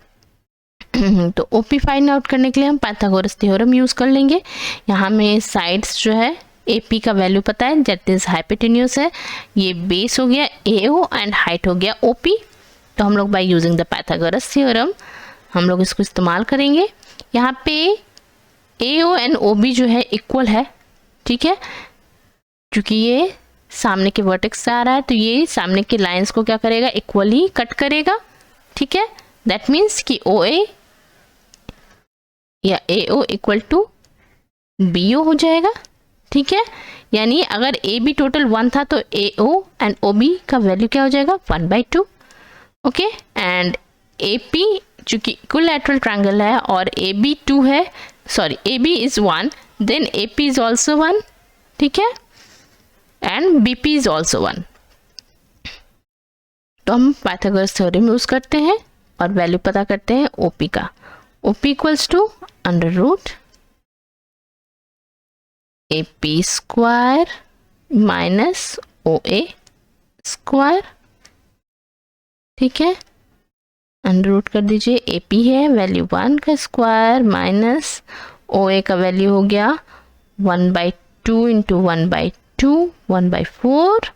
तो OP फाइंड आउट करने के लिए हम पाइथागोरस थ्योरम यूज़ कर लेंगे। यहाँ में साइड्स जो है AP का वैल्यू पता है, दैट इज हाइपोटेन्यूज है, ये बेस हो गया AO एंड हाइट हो गया OP। तो हम लोग by using the Pythagoras theorem हम लोग इसको इस्तेमाल करेंगे। यहाँ पे AO एंड OB जो है इक्वल है। ठीक है, क्योंकि ये सामने के वर्टेक्स से आ रहा है, तो ये सामने के लाइंस को क्या करेगा, इक्वली कट करेगा। ठीक है, दैट मीन्स कि OA या AO इक्वल टू BO हो जाएगा। ठीक है, यानी अगर AB टोटल 1 था तो AO एंड OB का वैल्यू क्या हो जाएगा, 1/2। ओके, एंड AP चूंकि इक्विलैटरल ट्रायंगल है और AB 2 है, sorry AB is 1, then AP is also 1। ठीक है, एंड BP इज ऑल्सो 1। तो हम पाइथागोरस थ्योरम यूज करते हैं और वैल्यू पता करते हैं OP का। OP equals to √ AP square minus OA square. ठीक है, √ कर दीजिए, AP है वैल्यू 1 का स्क्वायर माइनस OA का वैल्यू हो गया 1/2 इंटू 1/2 1/4।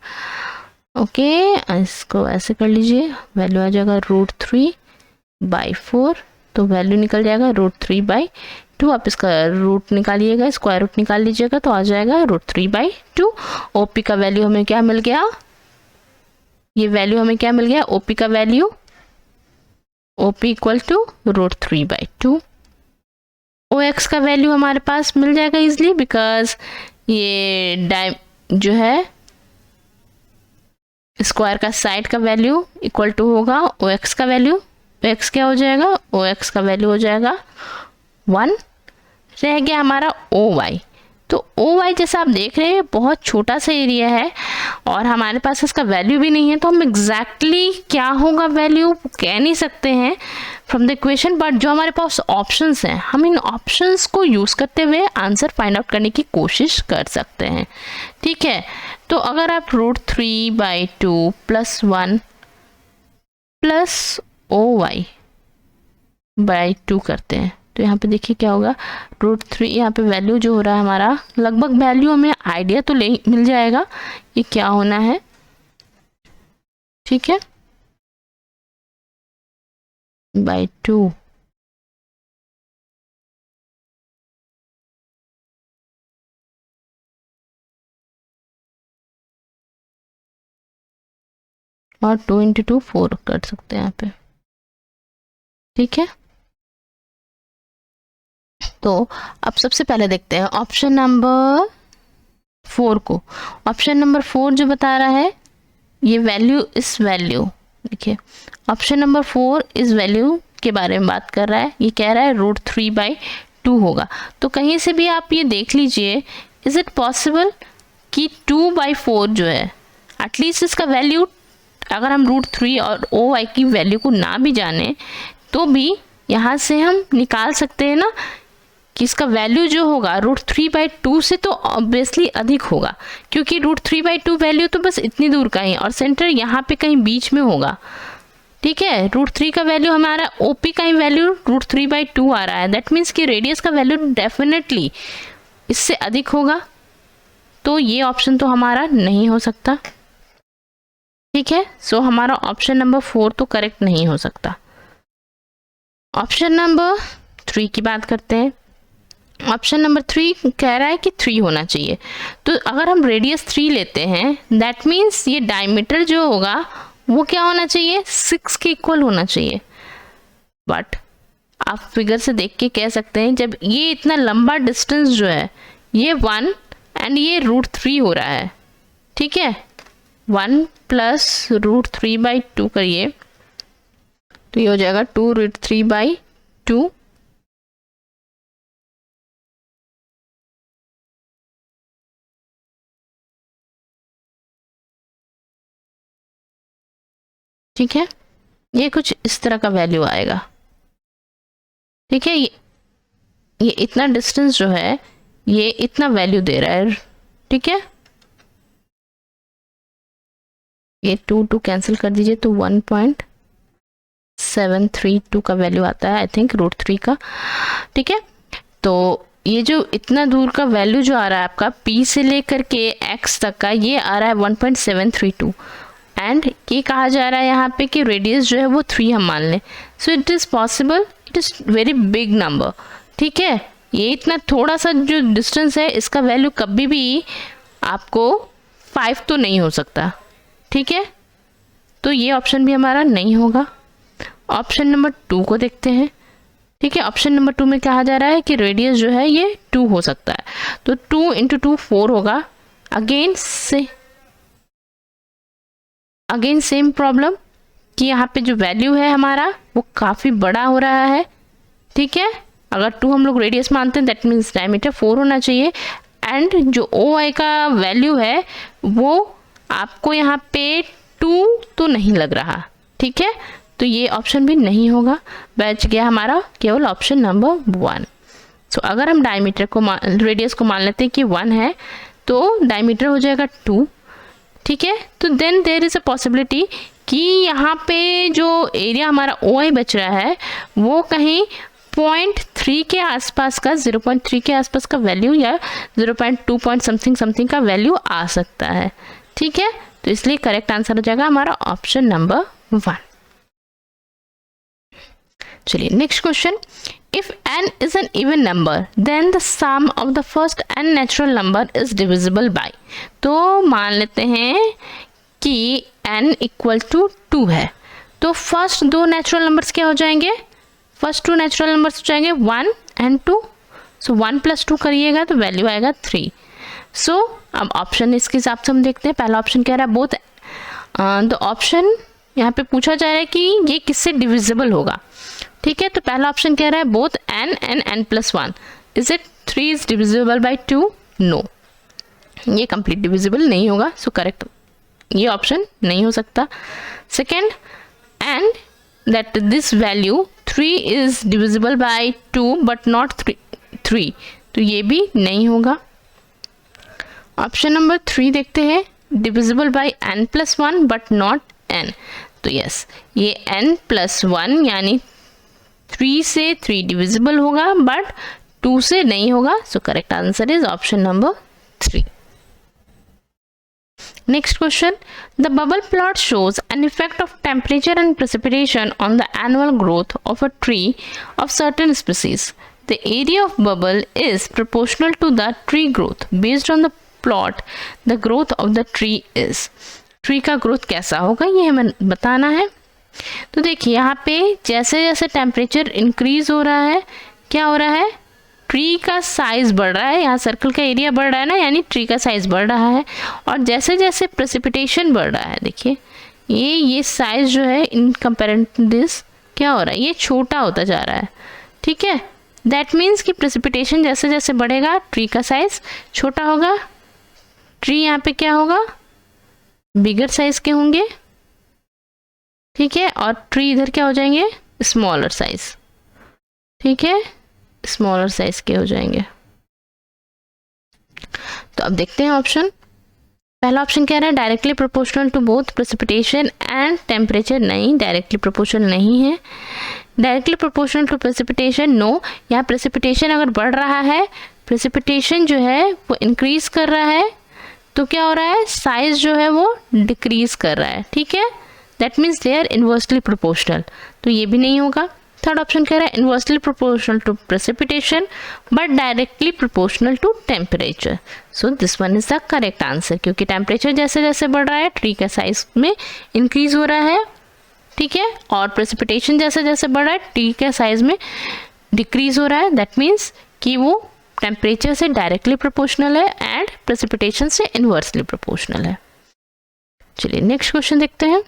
ओके, इसको ऐसे कर लीजिए, वैल्यू आ जाएगा √3/4। तो वैल्यू निकल जाएगा √3/2। आप इसका रूट निकालिएगा, स्क्वायर रूट निकाल लीजिएगा, तो आ जाएगा √3/2। OP का वैल्यू हमें क्या मिल गया, ये वैल्यू हमें क्या मिल गया, OP का value OP equal to √3/2। OX का वैल्यू हमारे पास मिल जाएगा इजली, बिकॉज ये जो है स्क्वायर का साइड का वैल्यू इक्वल टू होगा OX का वैल्यू। OX क्या हो जाएगा? OX का वैल्यू हो जाएगा 1। रह गया हमारा OY। तो OY जैसा आप देख रहे हैं बहुत छोटा सा एरिया है और हमारे पास इसका वैल्यू भी नहीं है, तो हम एग्जैक्टली क्या होगा वैल्यू कह नहीं सकते हैं फ्रॉम द इक्वेशन, बट जो हमारे पास ऑप्शंस हैं हम इन ऑप्शंस को यूज़ करते हुए आंसर फाइंड आउट करने की कोशिश कर सकते हैं। ठीक है, तो अगर आप √3/2 + 1 + OY/2 करते हैं तो यहाँ पे देखिए क्या होगा, √3 यहाँ पे वैल्यू जो हो रहा है हमारा, लगभग वैल्यू हमें आइडिया तो मिल जाएगा ये क्या होना है। ठीक है, /2 और 2 × 2 4 कर सकते हैं यहाँ पे। ठीक है, तो अब सबसे पहले देखते हैं ऑप्शन नंबर 4 को। ऑप्शन नंबर 4 जो बता रहा है ये वैल्यू इस वैल्यू, देखिए ऑप्शन नंबर 4 इस वैल्यू के बारे में बात कर रहा है। ये कह रहा है √3/2 होगा। तो कहीं से भी आप ये देख लीजिए, इज इट पॉसिबल कि 2/4 जो है एटलीस्ट इसका वैल्यू, अगर हम √3 और OY की वैल्यू को ना भी जाने तो भी यहाँ से हम निकाल सकते हैं ना कि इसका वैल्यू जो होगा √3/2 से तो ऑब्वियसली अधिक होगा, क्योंकि √3/2 वैल्यू तो बस इतनी दूर का ही और सेंटर यहाँ पे कहीं बीच में होगा। ठीक है, √3 का वैल्यू हमारा OP का ही वैल्यू √3/2 आ रहा है। दैट मीन्स कि रेडियस का वैल्यू डेफिनेटली इससे अधिक होगा, तो ये ऑप्शन तो हमारा नहीं हो सकता। ठीक है, सो हमारा ऑप्शन नंबर 4 तो करेक्ट नहीं हो सकता। ऑप्शन नंबर 3 की बात करते हैं। ऑप्शन नंबर 3 कह रहा है कि 3 होना चाहिए। तो अगर हम रेडियस 3 लेते हैं दैट मीन्स ये डायमीटर जो होगा वो क्या होना चाहिए, 6 के इक्वल होना चाहिए। बट आप फिगर से देख के कह सकते हैं जब ये इतना लंबा डिस्टेंस जो है ये 1 एंड ये √3 हो रहा है। ठीक है, 1 + √3/2 करिए तो ये हो जाएगा 2√3/2। ठीक है, ये कुछ इस तरह का वैल्यू आएगा। ठीक है, ये इतना डिस्टेंस जो है ये इतना वैल्यू दे रहा है। ठीक है, ये 2 कैंसिल कर दीजिए तो 1.732 का वैल्यू आता है आई थिंक √3 का। ठीक है, तो ये जो इतना दूर का वैल्यू जो आ रहा है आपका P से लेकर के X तक का, ये आ रहा है 1.732 एंड ये कहा जा रहा है यहाँ पे कि रेडियस जो है वो 3 हम मान लें। So it is possible, it is very big number. ठीक है, ये इतना थोड़ा सा जो डिस्टेंस है इसका वैल्यू कभी भी आपको 5 तो नहीं हो सकता। ठीक है, तो ये ऑप्शन भी हमारा नहीं होगा। ऑप्शन नंबर 2 को देखते हैं। ठीक है, ऑप्शन नंबर 2 में कहा जा रहा है कि रेडियस जो है ये 2 हो सकता है, तो 2 × 2 4 होगा। अगेन सेम प्रॉब्लम कि यहाँ पे जो वैल्यू है हमारा वो काफ़ी बड़ा हो रहा है। ठीक है, अगर 2 हम लोग रेडियस मानते हैं दैट मीन्स डायमीटर 4 होना चाहिए एंड जो OI का वैल्यू है वो आपको यहाँ पे 2 तो नहीं लग रहा। ठीक है, तो ये ऑप्शन भी नहीं होगा, बच गया हमारा केवल ऑप्शन नंबर 1। सो अगर हम डायमीटर को रेडियस को मान लेते हैं कि 1 है तो डायमीटर हो जाएगा 2। ठीक है, तो then there is a possibility कि यहाँ पे जो एरिया हमारा OI बच रहा है वो कहीं 0.3 के आसपास का, 0.3 के आसपास का वैल्यू या 0.2 पॉइंट समथिंग का वैल्यू आ सकता है। ठीक है, तो इसलिए करेक्ट आंसर हो जाएगा हमारा ऑप्शन नंबर 1। चलिए next question. If n is an even number, then the sum of the first n natural number is divisible by। तो मान लेते हैं कि n = 2 है, तो फर्स्ट दो नेचुरल नंबर्स क्या हो जाएंगे, फर्स्ट टू नेचुरल नंबर्स हो जाएंगे 1 and 2। सो 1 + 2 करिएगा तो वैल्यू आएगा 3। सो अब ऑप्शन इसके हिसाब से हम देखते हैं। पहला ऑप्शन कह रहा है बोथ, तो ऑप्शन यहाँ पे पूछा जा रहा है कि ये किससे डिविजिबल होगा। ठीक है, तो पहला ऑप्शन कह रहा है both n and n+1। Is it 3 is divisible by 2? No, ये कंप्लीट डिविजिबल नहीं होगा। सो करेक्ट, ये ऑप्शन नहीं हो सकता। Second, and that this value 3 is divisible by 2 but not 3, तो ये भी नहीं होगा। ऑप्शन नंबर 3 देखते हैं, divisible by n+1 but not n। तो यस, ये n+1 यानी 3 से 3 डिविजिबल होगा बट 2 से नहीं होगा। So correct answer is option number 3। Next question, the bubble plot shows an effect of temperature and precipitation on the annual growth of a tree of certain species. The area of bubble is proportional to the tree growth. Based on the plot, the growth of the tree is. Tree का growth कैसा होगा ये हमें बताना है। तो देखिए यहाँ पे जैसे जैसे टेम्परेचर इंक्रीज हो रहा है, क्या हो रहा है, ट्री का साइज बढ़ रहा है। यहाँ सर्कल का एरिया बढ़ रहा है ना, यानी ट्री का साइज बढ़ रहा है। और जैसे जैसे प्रेसिपिटेशन बढ़ रहा है, देखिए ये साइज जो है इन कंपेरेटिव टू दिस क्या हो रहा है, ये छोटा होता जा रहा है। ठीक है, दैट मीन्स कि प्रेसिपिटेशन जैसे जैसे बढ़ेगा ट्री का साइज छोटा होगा। ट्री यहाँ पे क्या होगा, बिगर साइज के होंगे। ठीक है, और ट्री इधर क्या हो जाएंगे, स्मॉलर साइज। ठीक है, स्मॉलर साइज के हो जाएंगे। तो अब देखते हैं ऑप्शन। पहला ऑप्शन कह रहा है directly proportional to both precipitation and temperature. नहीं, डायरेक्टली प्रोपोर्शनल नहीं है। Directly proportional to precipitation, no. यहाँ प्रेसिपिटेशन अगर बढ़ रहा है, प्रेसिपिटेशन जो है वो इंक्रीज कर रहा है, तो क्या हो रहा है, साइज जो है वो डिक्रीज कर रहा है। ठीक है, that means they are inversely proportional, तो ये भी नहीं होगा। थर्ड ऑप्शन कह रहा है inversely proportional to precipitation but directly proportional to temperature. So this one is the correct answer, क्योंकि टेम्परेचर जैसे जैसे बढ़ रहा है ट्री का साइज में इंक्रीज हो रहा है। ठीक है, और प्रेसिपिटेशन जैसे जैसे बढ़ रहा है ट्री के साइज में डिक्रीज हो रहा है। दैट मीन्स कि वो टेम्परेचर से डायरेक्टली प्रोपोर्शनल है एंड प्रेसिपिटेशन से इन्वर्सली प्रोपोर्शनल है। चलिए नेक्स्ट क्वेश्चन देखते हैं।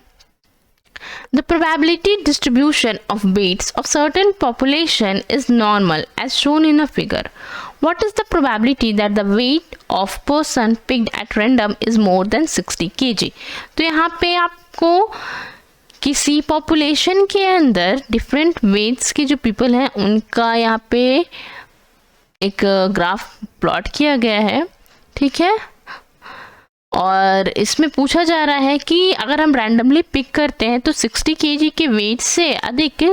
The probability distribution of weights of certain population is normal as shown in a figure. What is the probability that the weight of person picked at random is more than 60 kg? तो यहाँ पे आपको किसी population के अंदर different weights के जो people हैं उनका यहाँ पे एक ग्राफ प्लॉट किया गया है। ठीक है, और इसमें पूछा जा रहा है कि अगर हम रैंडमली पिक करते हैं तो 60 kg के वेट से अधिक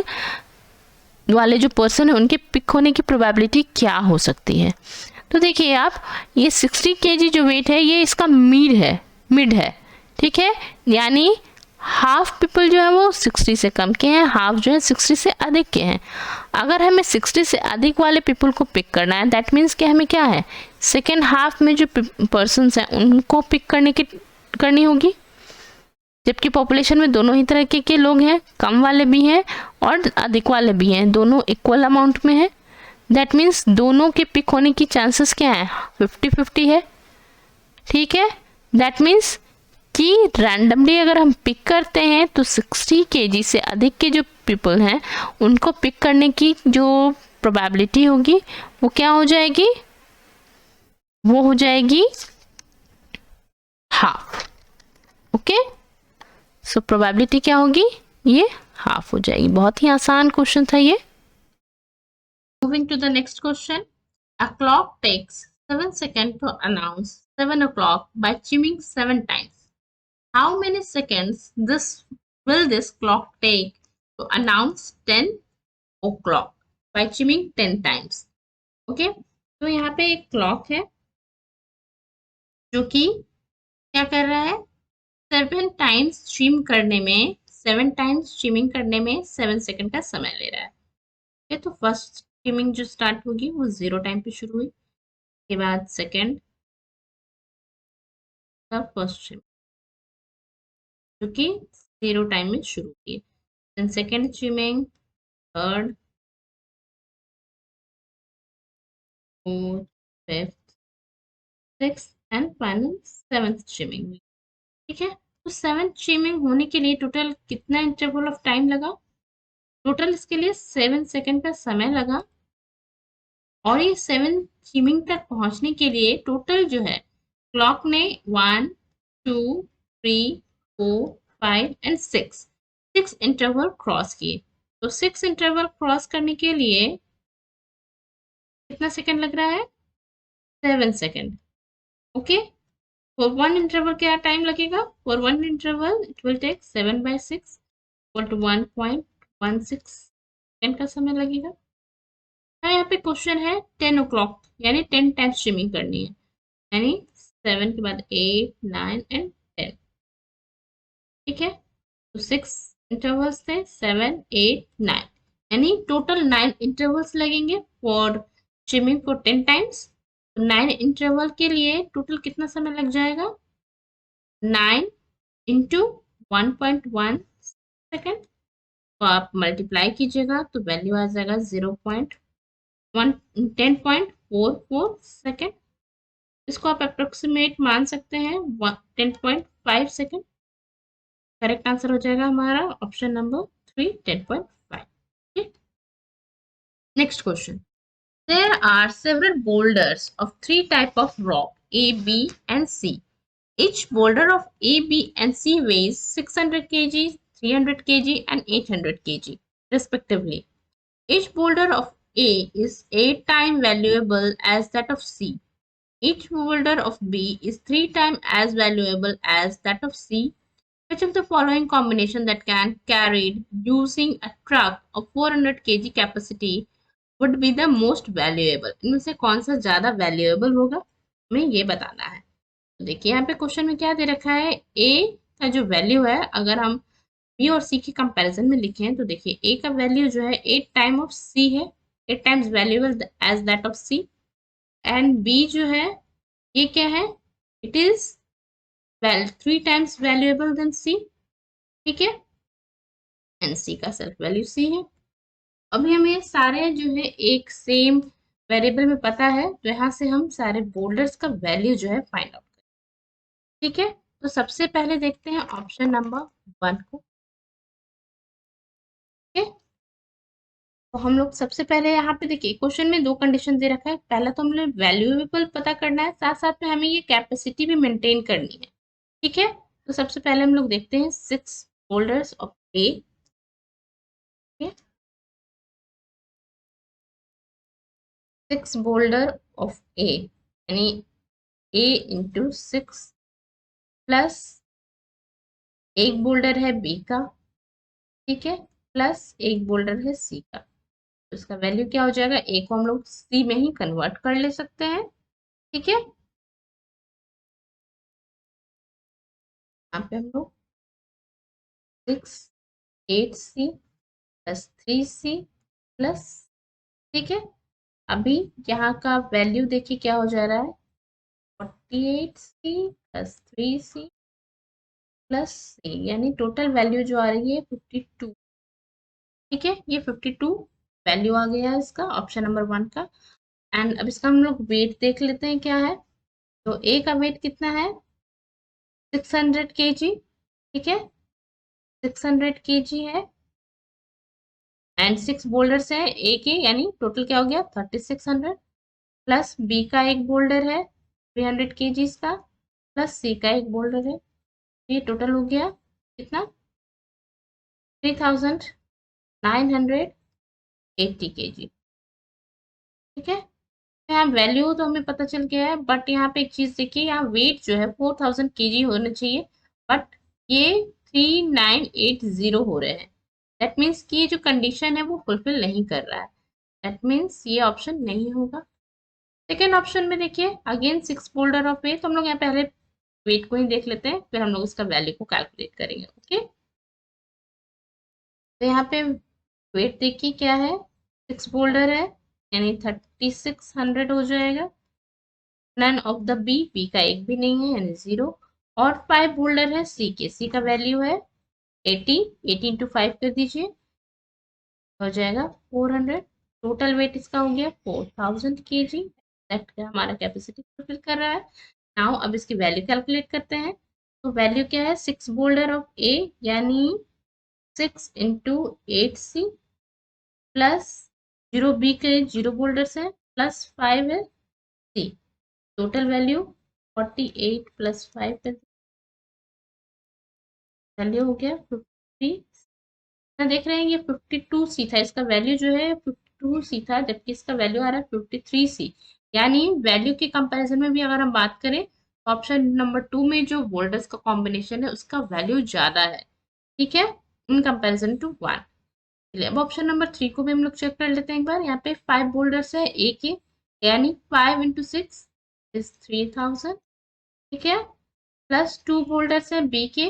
वाले जो पर्सन है उनके पिक होने की प्रोबेबिलिटी क्या हो सकती है। तो देखिए आप, ये 60 kg जो वेट है ये इसका मिड है। ठीक है, यानी हाफ पीपल जो है वो 60 से कम के हैं, हाफ जो है 60 से अधिक के हैं। अगर हमें 60 से अधिक वाले पीपल को पिक करना है, दैट मीन्स कि हमें क्या है, सेकेंड हाफ में जो पर्सन्स हैं उनको पिक करनी होगी। जबकि पॉपुलेशन में दोनों ही तरह के लोग हैं, कम वाले भी हैं और अधिक वाले भी हैं, दोनों इक्वल अमाउंट में है। दैट मीन्स दोनों के पिक होने की चांसेस क्या है, 50-50 है। ठीक है, दैट मीन्स कि रैंडमली अगर हम पिक करते हैं तो 60 kg से अधिक के जो पीपल हैं उनको पिक करने की जो प्रोबेबिलिटी होगी वो क्या हो जाएगी, वो हो जाएगी हाफ। ओके, सो प्रोबेबिलिटी क्या होगी, ये हाफ हो जाएगी। बहुत ही आसान क्वेश्चन था ये। Moving to the next question. A clock takes 7 seconds to announce 7 o'clock by chiming 7 times. How many seconds will this clock take to announce 10 o'clock by chiming 10 times? Okay, तो यहाँ पे एक क्लॉक है जो कि क्या कर रहा है, 7 टाइम्स चिम करने में 7 टाइम्स चिमिंग करने में 7 सेकंड का समय ले रहा है। ओके, तो फर्स्ट चिमिंग जो स्टार्ट होगी वो 0 टाइम पे शुरू हुई, उसके बाद सेकंड, तब फर्स्ट चिमिंग जो कि 0 टाइम में शुरू की। then second streaming, third, fourth, fifth, sixth and final seventh streaming। ठीक है, तो सेवेंथ streaming होने के लिए टोटल कितना इंटरवल ऑफ टाइम लगा? टोटल इसके लिए 7 सेकंड का समय लगा और ये 7 streaming तक पहुंचने के लिए टोटल जो है क्लॉक ने 1, 2, 3, 4, 5 एंड 6 इंटरवल क्रॉस किए। तो 6 इंटरवल क्रॉस करने के लिए कितना सेकंड लग रहा है? 7 second. Okay, for one interval क्या टाइम लगेगा? For one interval it will take 7/6 equal to 1.16 second का समय लगेगा। यहाँ पे क्वेश्चन है 10 o'clock यानी 10 टाइम्स स्ट्रीमिंग करनी है, यानी 7 के बाद 8, 9 एंड 10। ठीक है, तो 6 इंटरवल्स थे, 7, 8, 9 यानी टोटल 9 इंटरवल्स लगेंगे फॉर स्ट्रीमिंग फॉर 10 टाइम्स। तो 9 इंटरवल के लिए टोटल कितना समय लग जाएगा? 9 इंटू 1.1 सेकेंड। तो आप मल्टीप्लाई कीजिएगा तो वैल्यू आ जाएगा 10.44 सेकेंड। इसको आप अप्रोक्सीमेट मान सकते हैं 10.5 सेकेंड। करेक्ट आंसर हो जाएगा हमारा option number 3, 10.5। Next question, there are several boulders of 3 type of rock A, B and C. Each boulder of A, B and C weighs 600 kg, 300 kg and 800 kg respectively. Each boulder of A is 8 times valuable as that of C. Each boulder of B is 3 times as valuable as that of C. Which of the following combination that can carried using a truck of 400 kg capacity would be the most valuable? इनमें से कौन सा ज्यादा valuable होगा, हमें ये बताना है। तो देखिए यहाँ पे क्वेश्चन में क्या दे रखा है, A का जो वैल्यू है अगर हम B और C के कंपैरिजन में लिखें तो देखिए A का वैल्यू जो है 8 टाइम ऑफ C है, 8 times valuable as that of C। And B जो है ये क्या है, it is 3 times valuable then C। ठीक है, एंड C का सेल्फ वैल्यू C है। अभी हमें सारे जो है एक सेम वेरिएबल में पता है, तो यहाँ से हम सारे बोल्डर्स का वैल्यू जो है फाइंड आउट करें। ठीक है, तो सबसे पहले देखते हैं ऑप्शन नंबर 1 को। ठीक है, तो हम लोग सबसे पहले यहाँ पे देखिए क्वेश्चन में 2 कंडीशन दे रखा है। पहला तो हमें वैल्यूएबल पता करना है, साथ साथ में हमें ये कैपेसिटी भी मेंटेन करनी है। ठीक है, तो सबसे पहले हम लोग देखते हैं 6 boulders of A। 6 boulder of A यानी A इंटू 6 प्लस एक बोल्डर है B का, ठीक है, प्लस एक बोल्डर है C का। तो इसका वैल्यू क्या हो जाएगा, A को हम लोग C में ही कन्वर्ट कर ले सकते हैं। ठीक है, यहाँ पे हम लोग 6 8C प्लस 3C प्लस, ठीक है, अभी यहाँ का वैल्यू देखिए क्या हो जा रहा है, 48C plus 3C plus C यानी टोटल वैल्यू जो आ रही है 52। ठीक है, ये 52 वैल्यू आ गया है इसका ऑप्शन नंबर 1 का। एंड अब इसका हम लोग वेट देख लेते हैं क्या है। तो A का वेट कितना है, 600 kg। ठीक है, 600 kg है एंड 6 बोल्डर्स है A के, यानी टोटल क्या हो गया 3600 प्लस B का एक बोल्डर है 300 kg का प्लस C का एक बोल्डर है, ये टोटल हो गया कितना 3980 kg। ठीक है, यहाँ वैल्यू तो हमें पता चल गया है, बट यहाँ पे एक चीज देखिए, यहाँ वेट जो है 4000 kg होना चाहिए, बट ये 3980 हो रहे हैं। दैट मीन्स कि ये जो कंडीशन है वो फुलफिल नहीं कर रहा है। दैट मीन्स ये ऑप्शन नहीं होगा। सेकेंड ऑप्शन में देखिए अगेन 6 बोल्डर ऑफ वेट, तो हम लोग यहाँ पहले वेट को ही देख लेते हैं, फिर हम लोग उसका वैल्यू को कैलकुलेट करेंगे। ओके, तो यहाँ पे वेट देखिए क्या है, 6 बोल्डर है यानी 3600 हो जाएगा। नन ऑफ द बी का एक भी नहीं है यानी 0, और 5 बोल्डर है C के, C का वैल्यू है 80 इंटू 5 कर दीजिए, हो जाएगा 400। टोटल वेट इसका हो गया 4000 kg। दैट हमारा कैपेसिटी फुलफिल कर रहा है। नाउ अब इसकी वैल्यू कैलकुलेट करते हैं। तो वैल्यू क्या है, 6 बोल्डर ऑफ ए यानी 6 इंटू 8c प्लस 0 बी के 0 बोल्डर्स है प्लस 5 है सी। टोटल वैल्यू 48 प्लस 5 वैल्यू हो गया 50। देख रहे हैं ये 52c था, इसका वैल्यू जो है 52c था, जबकि इसका वैल्यू आ रहा है 53c। यानी वैल्यू के कंपैरिजन में भी अगर हम बात करें तो ऑप्शन नंबर 2 में जो वोल्टर्स का कॉम्बिनेशन है उसका वैल्यू ज्यादा है, ठीक है, इन कंपैरिजन टू 1। चलिए अब ऑप्शन नंबर 3 को भी हम लोग चेक कर लेते हैं एक बार। यहाँ पे 5 बोल्डर्स है ए के, यानी 5 इंटू 6 इज 3000, ठीक है, प्लस 2 बोल्डर्स है बी के,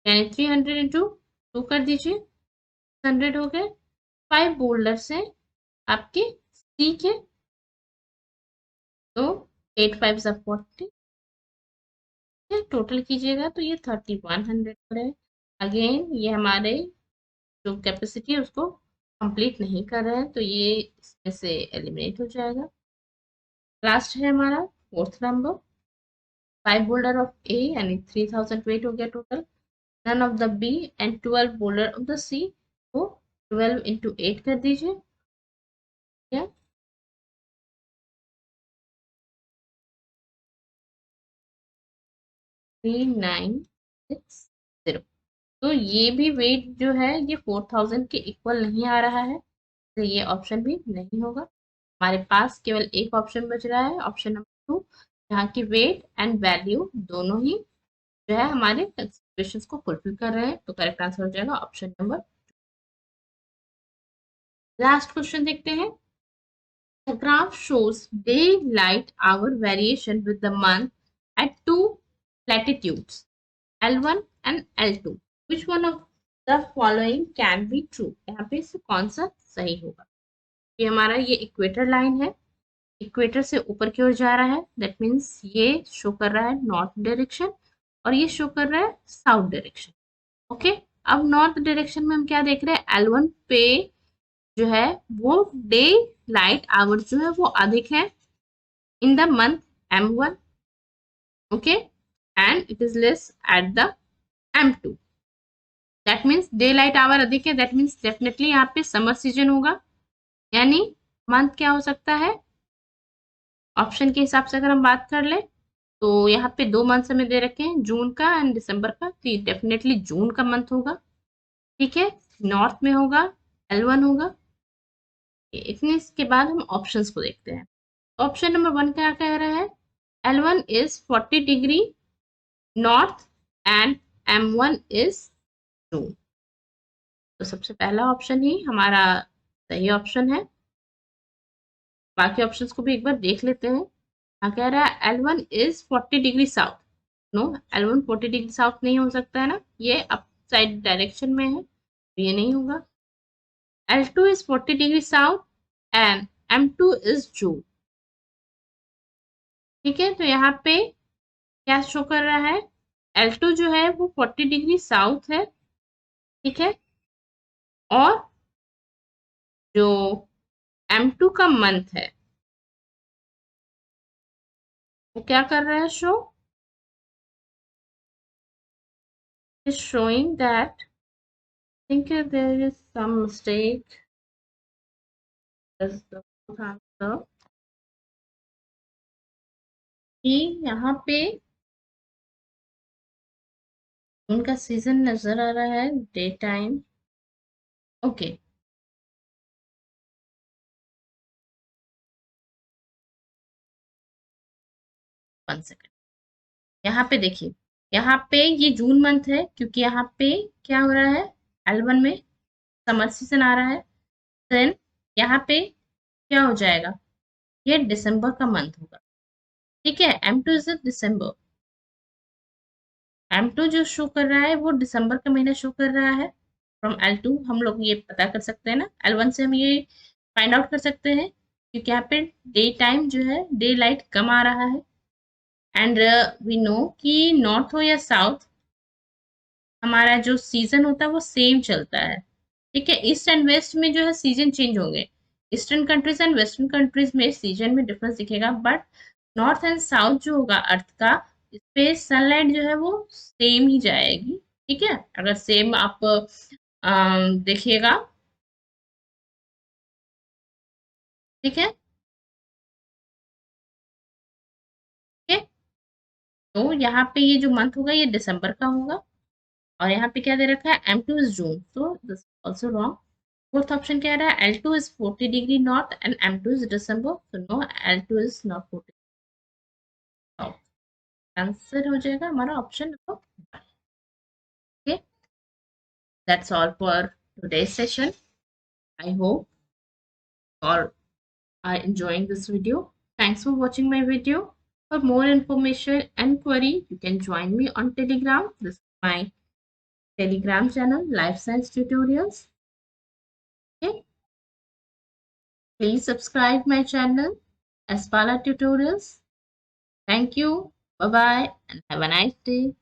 यानी 300 इंटू 2 कर दीजिए, 100 हो गए। 5 बोल्डर्स हैं आपके सी के, तो 8 5 सब 40, टोटल कीजिएगा तो ये 3100 है। अगेन ये हमारे जो कैपेसिटी है उसको कंप्लीट नहीं कर रहा है, तो ये इसमें से एलिमिनेट हो जाएगा। लास्ट है हमारा fourth number, 5 boulder of A यानी 3000 वेट हो गया total, none of the B and 12 boulder of the C, तो 12 इंटू 8 कर दीजिए, क्या 3960। तो ये भी वेट जो है ये 4000 के इक्वल नहीं आ रहा है, तो ये ऑप्शन भी नहीं होगा। हमारे पास केवल एक ऑप्शन बच रहा है, ऑप्शन नंबर 2, जहाँ की वेट एंड वैल्यू दोनों ही जो है हमारे एक्सप्रेशंस को फुलफिल कर रहे हैं, तो करेक्ट आंसर हो जाएगा ऑप्शन नंबर। लास्ट क्वेश्चन देखते हैं। The graph shows daylight hour variation with the month at two latitudes, L1 and L2. Which one of the following can be true? यहाँ पे से कौन सा सही होगा? ये हमारा ये इक्वेटर लाइन है, इक्वेटर से ऊपर की ओर जा रहा है, दैट मीन्स ये शो कर रहा है नॉर्थ डायरेक्शन और ये शो कर रहा है साउथ डायरेक्शन। ओके, अब नॉर्थ डायरेक्शन में हम क्या देख रहे हैं, L1 पे जो है वो डे लाइट आवर्स जो है वो अधिक है in the month M1, okay, and it is less at the M2। That means daylight hour अधिक है, दैट मीन्स डेफिनेटली यहाँ पे समर सीजन होगा, यानी मंथ क्या हो सकता है, ऑप्शन के हिसाब से अगर हम बात कर ले तो यहाँ पे 2 मंथ हमें दे रखे हैं, जून का एंड दिसंबर का, तो डेफिनेटली जून का मंथ होगा, ठीक है, नॉर्थ में होगा, L1 होगा। इतने इसके बाद हम ऑप्शंस को देखते हैं। ऑप्शन नंबर 1 क्या कह रहा है, L1 is 40 degree north and M1 is जून। तो सबसे पहला ऑप्शन ही हमारा सही ऑप्शन है। बाकी ऑप्शंस को भी एक बार देख लेते हैं। क्या कह रहा है, L1 is 40 degree south. No, L1 40 degree south नहीं हो सकता है ना, ये अप साइड डायरेक्शन में है, तो ये नहीं होगा। L2 is 40 degree south and M2 is जून, ठीक है, तो यहाँ पे क्या शो कर रहा है, L2 जो है वो 40 डिग्री साउथ है, ठीक है, और जो M2 का मंथ है वो क्या कर रहा है, show is showing that I think there is some mistake as the answer कि यहाँ पे उनका सीजन नजर आ रहा है डे टाइम, ओके, 1 सेकेंड। यहाँ पे देखिए, यहाँ पे ये जून मंथ है क्योंकि यहाँ पे क्या हो रहा है, L1 में समर सीजन आ रहा है, देन यहाँ पे क्या हो जाएगा, ये दिसंबर का मंथ होगा, ठीक है, M2 इज दिसंबर, M2 जो शो कर रहा है वो दिसंबर का महीना शो कर रहा है। फ्रॉम L2 हम लोग ये पता कर सकते हैं ना, L1 से हम ये फाइंड आउट कर सकते हैं क्योंकि यहाँ पे डे टाइम जो है डे लाइट कम आ रहा है, एंड वी नो कि नॉर्थ हो या साउथ, हमारा जो सीजन होता है वो सेम चलता है। ठीक है, ईस्ट एंड वेस्ट में जो है सीजन चेंज होंगे। Eastern countries and western countries में सीजन में डिफरेंस दिखेगा, बट नॉर्थ एंड साउथ जो होगा अर्थ का, इस पे सनलाइट जो है वो सेम ही जाएगी। ठीक है, अगर सेम आप देखिएगा। ठीक है, ठीक है। तो यहाँ पे ये जो मंथ होगा ये दिसंबर का होगा, और यहाँ पे क्या दे रखा है, M2 is June, so this also wrong. Fourth option क्या रहा है, L2 is 40 degree north and M2 is December, so no, L2 is not 40। Answer हो जाएगा हमारा option number. Okay, that's all for today's session. I hope all are enjoying this video. Thanks for watching my video. For more information and query, you can join me on Telegram. This is my Telegram channel, Life Science Tutorials. Okay, please subscribe my channel, Aspala Tutorials. Thank you. Bye bye and have a nice day.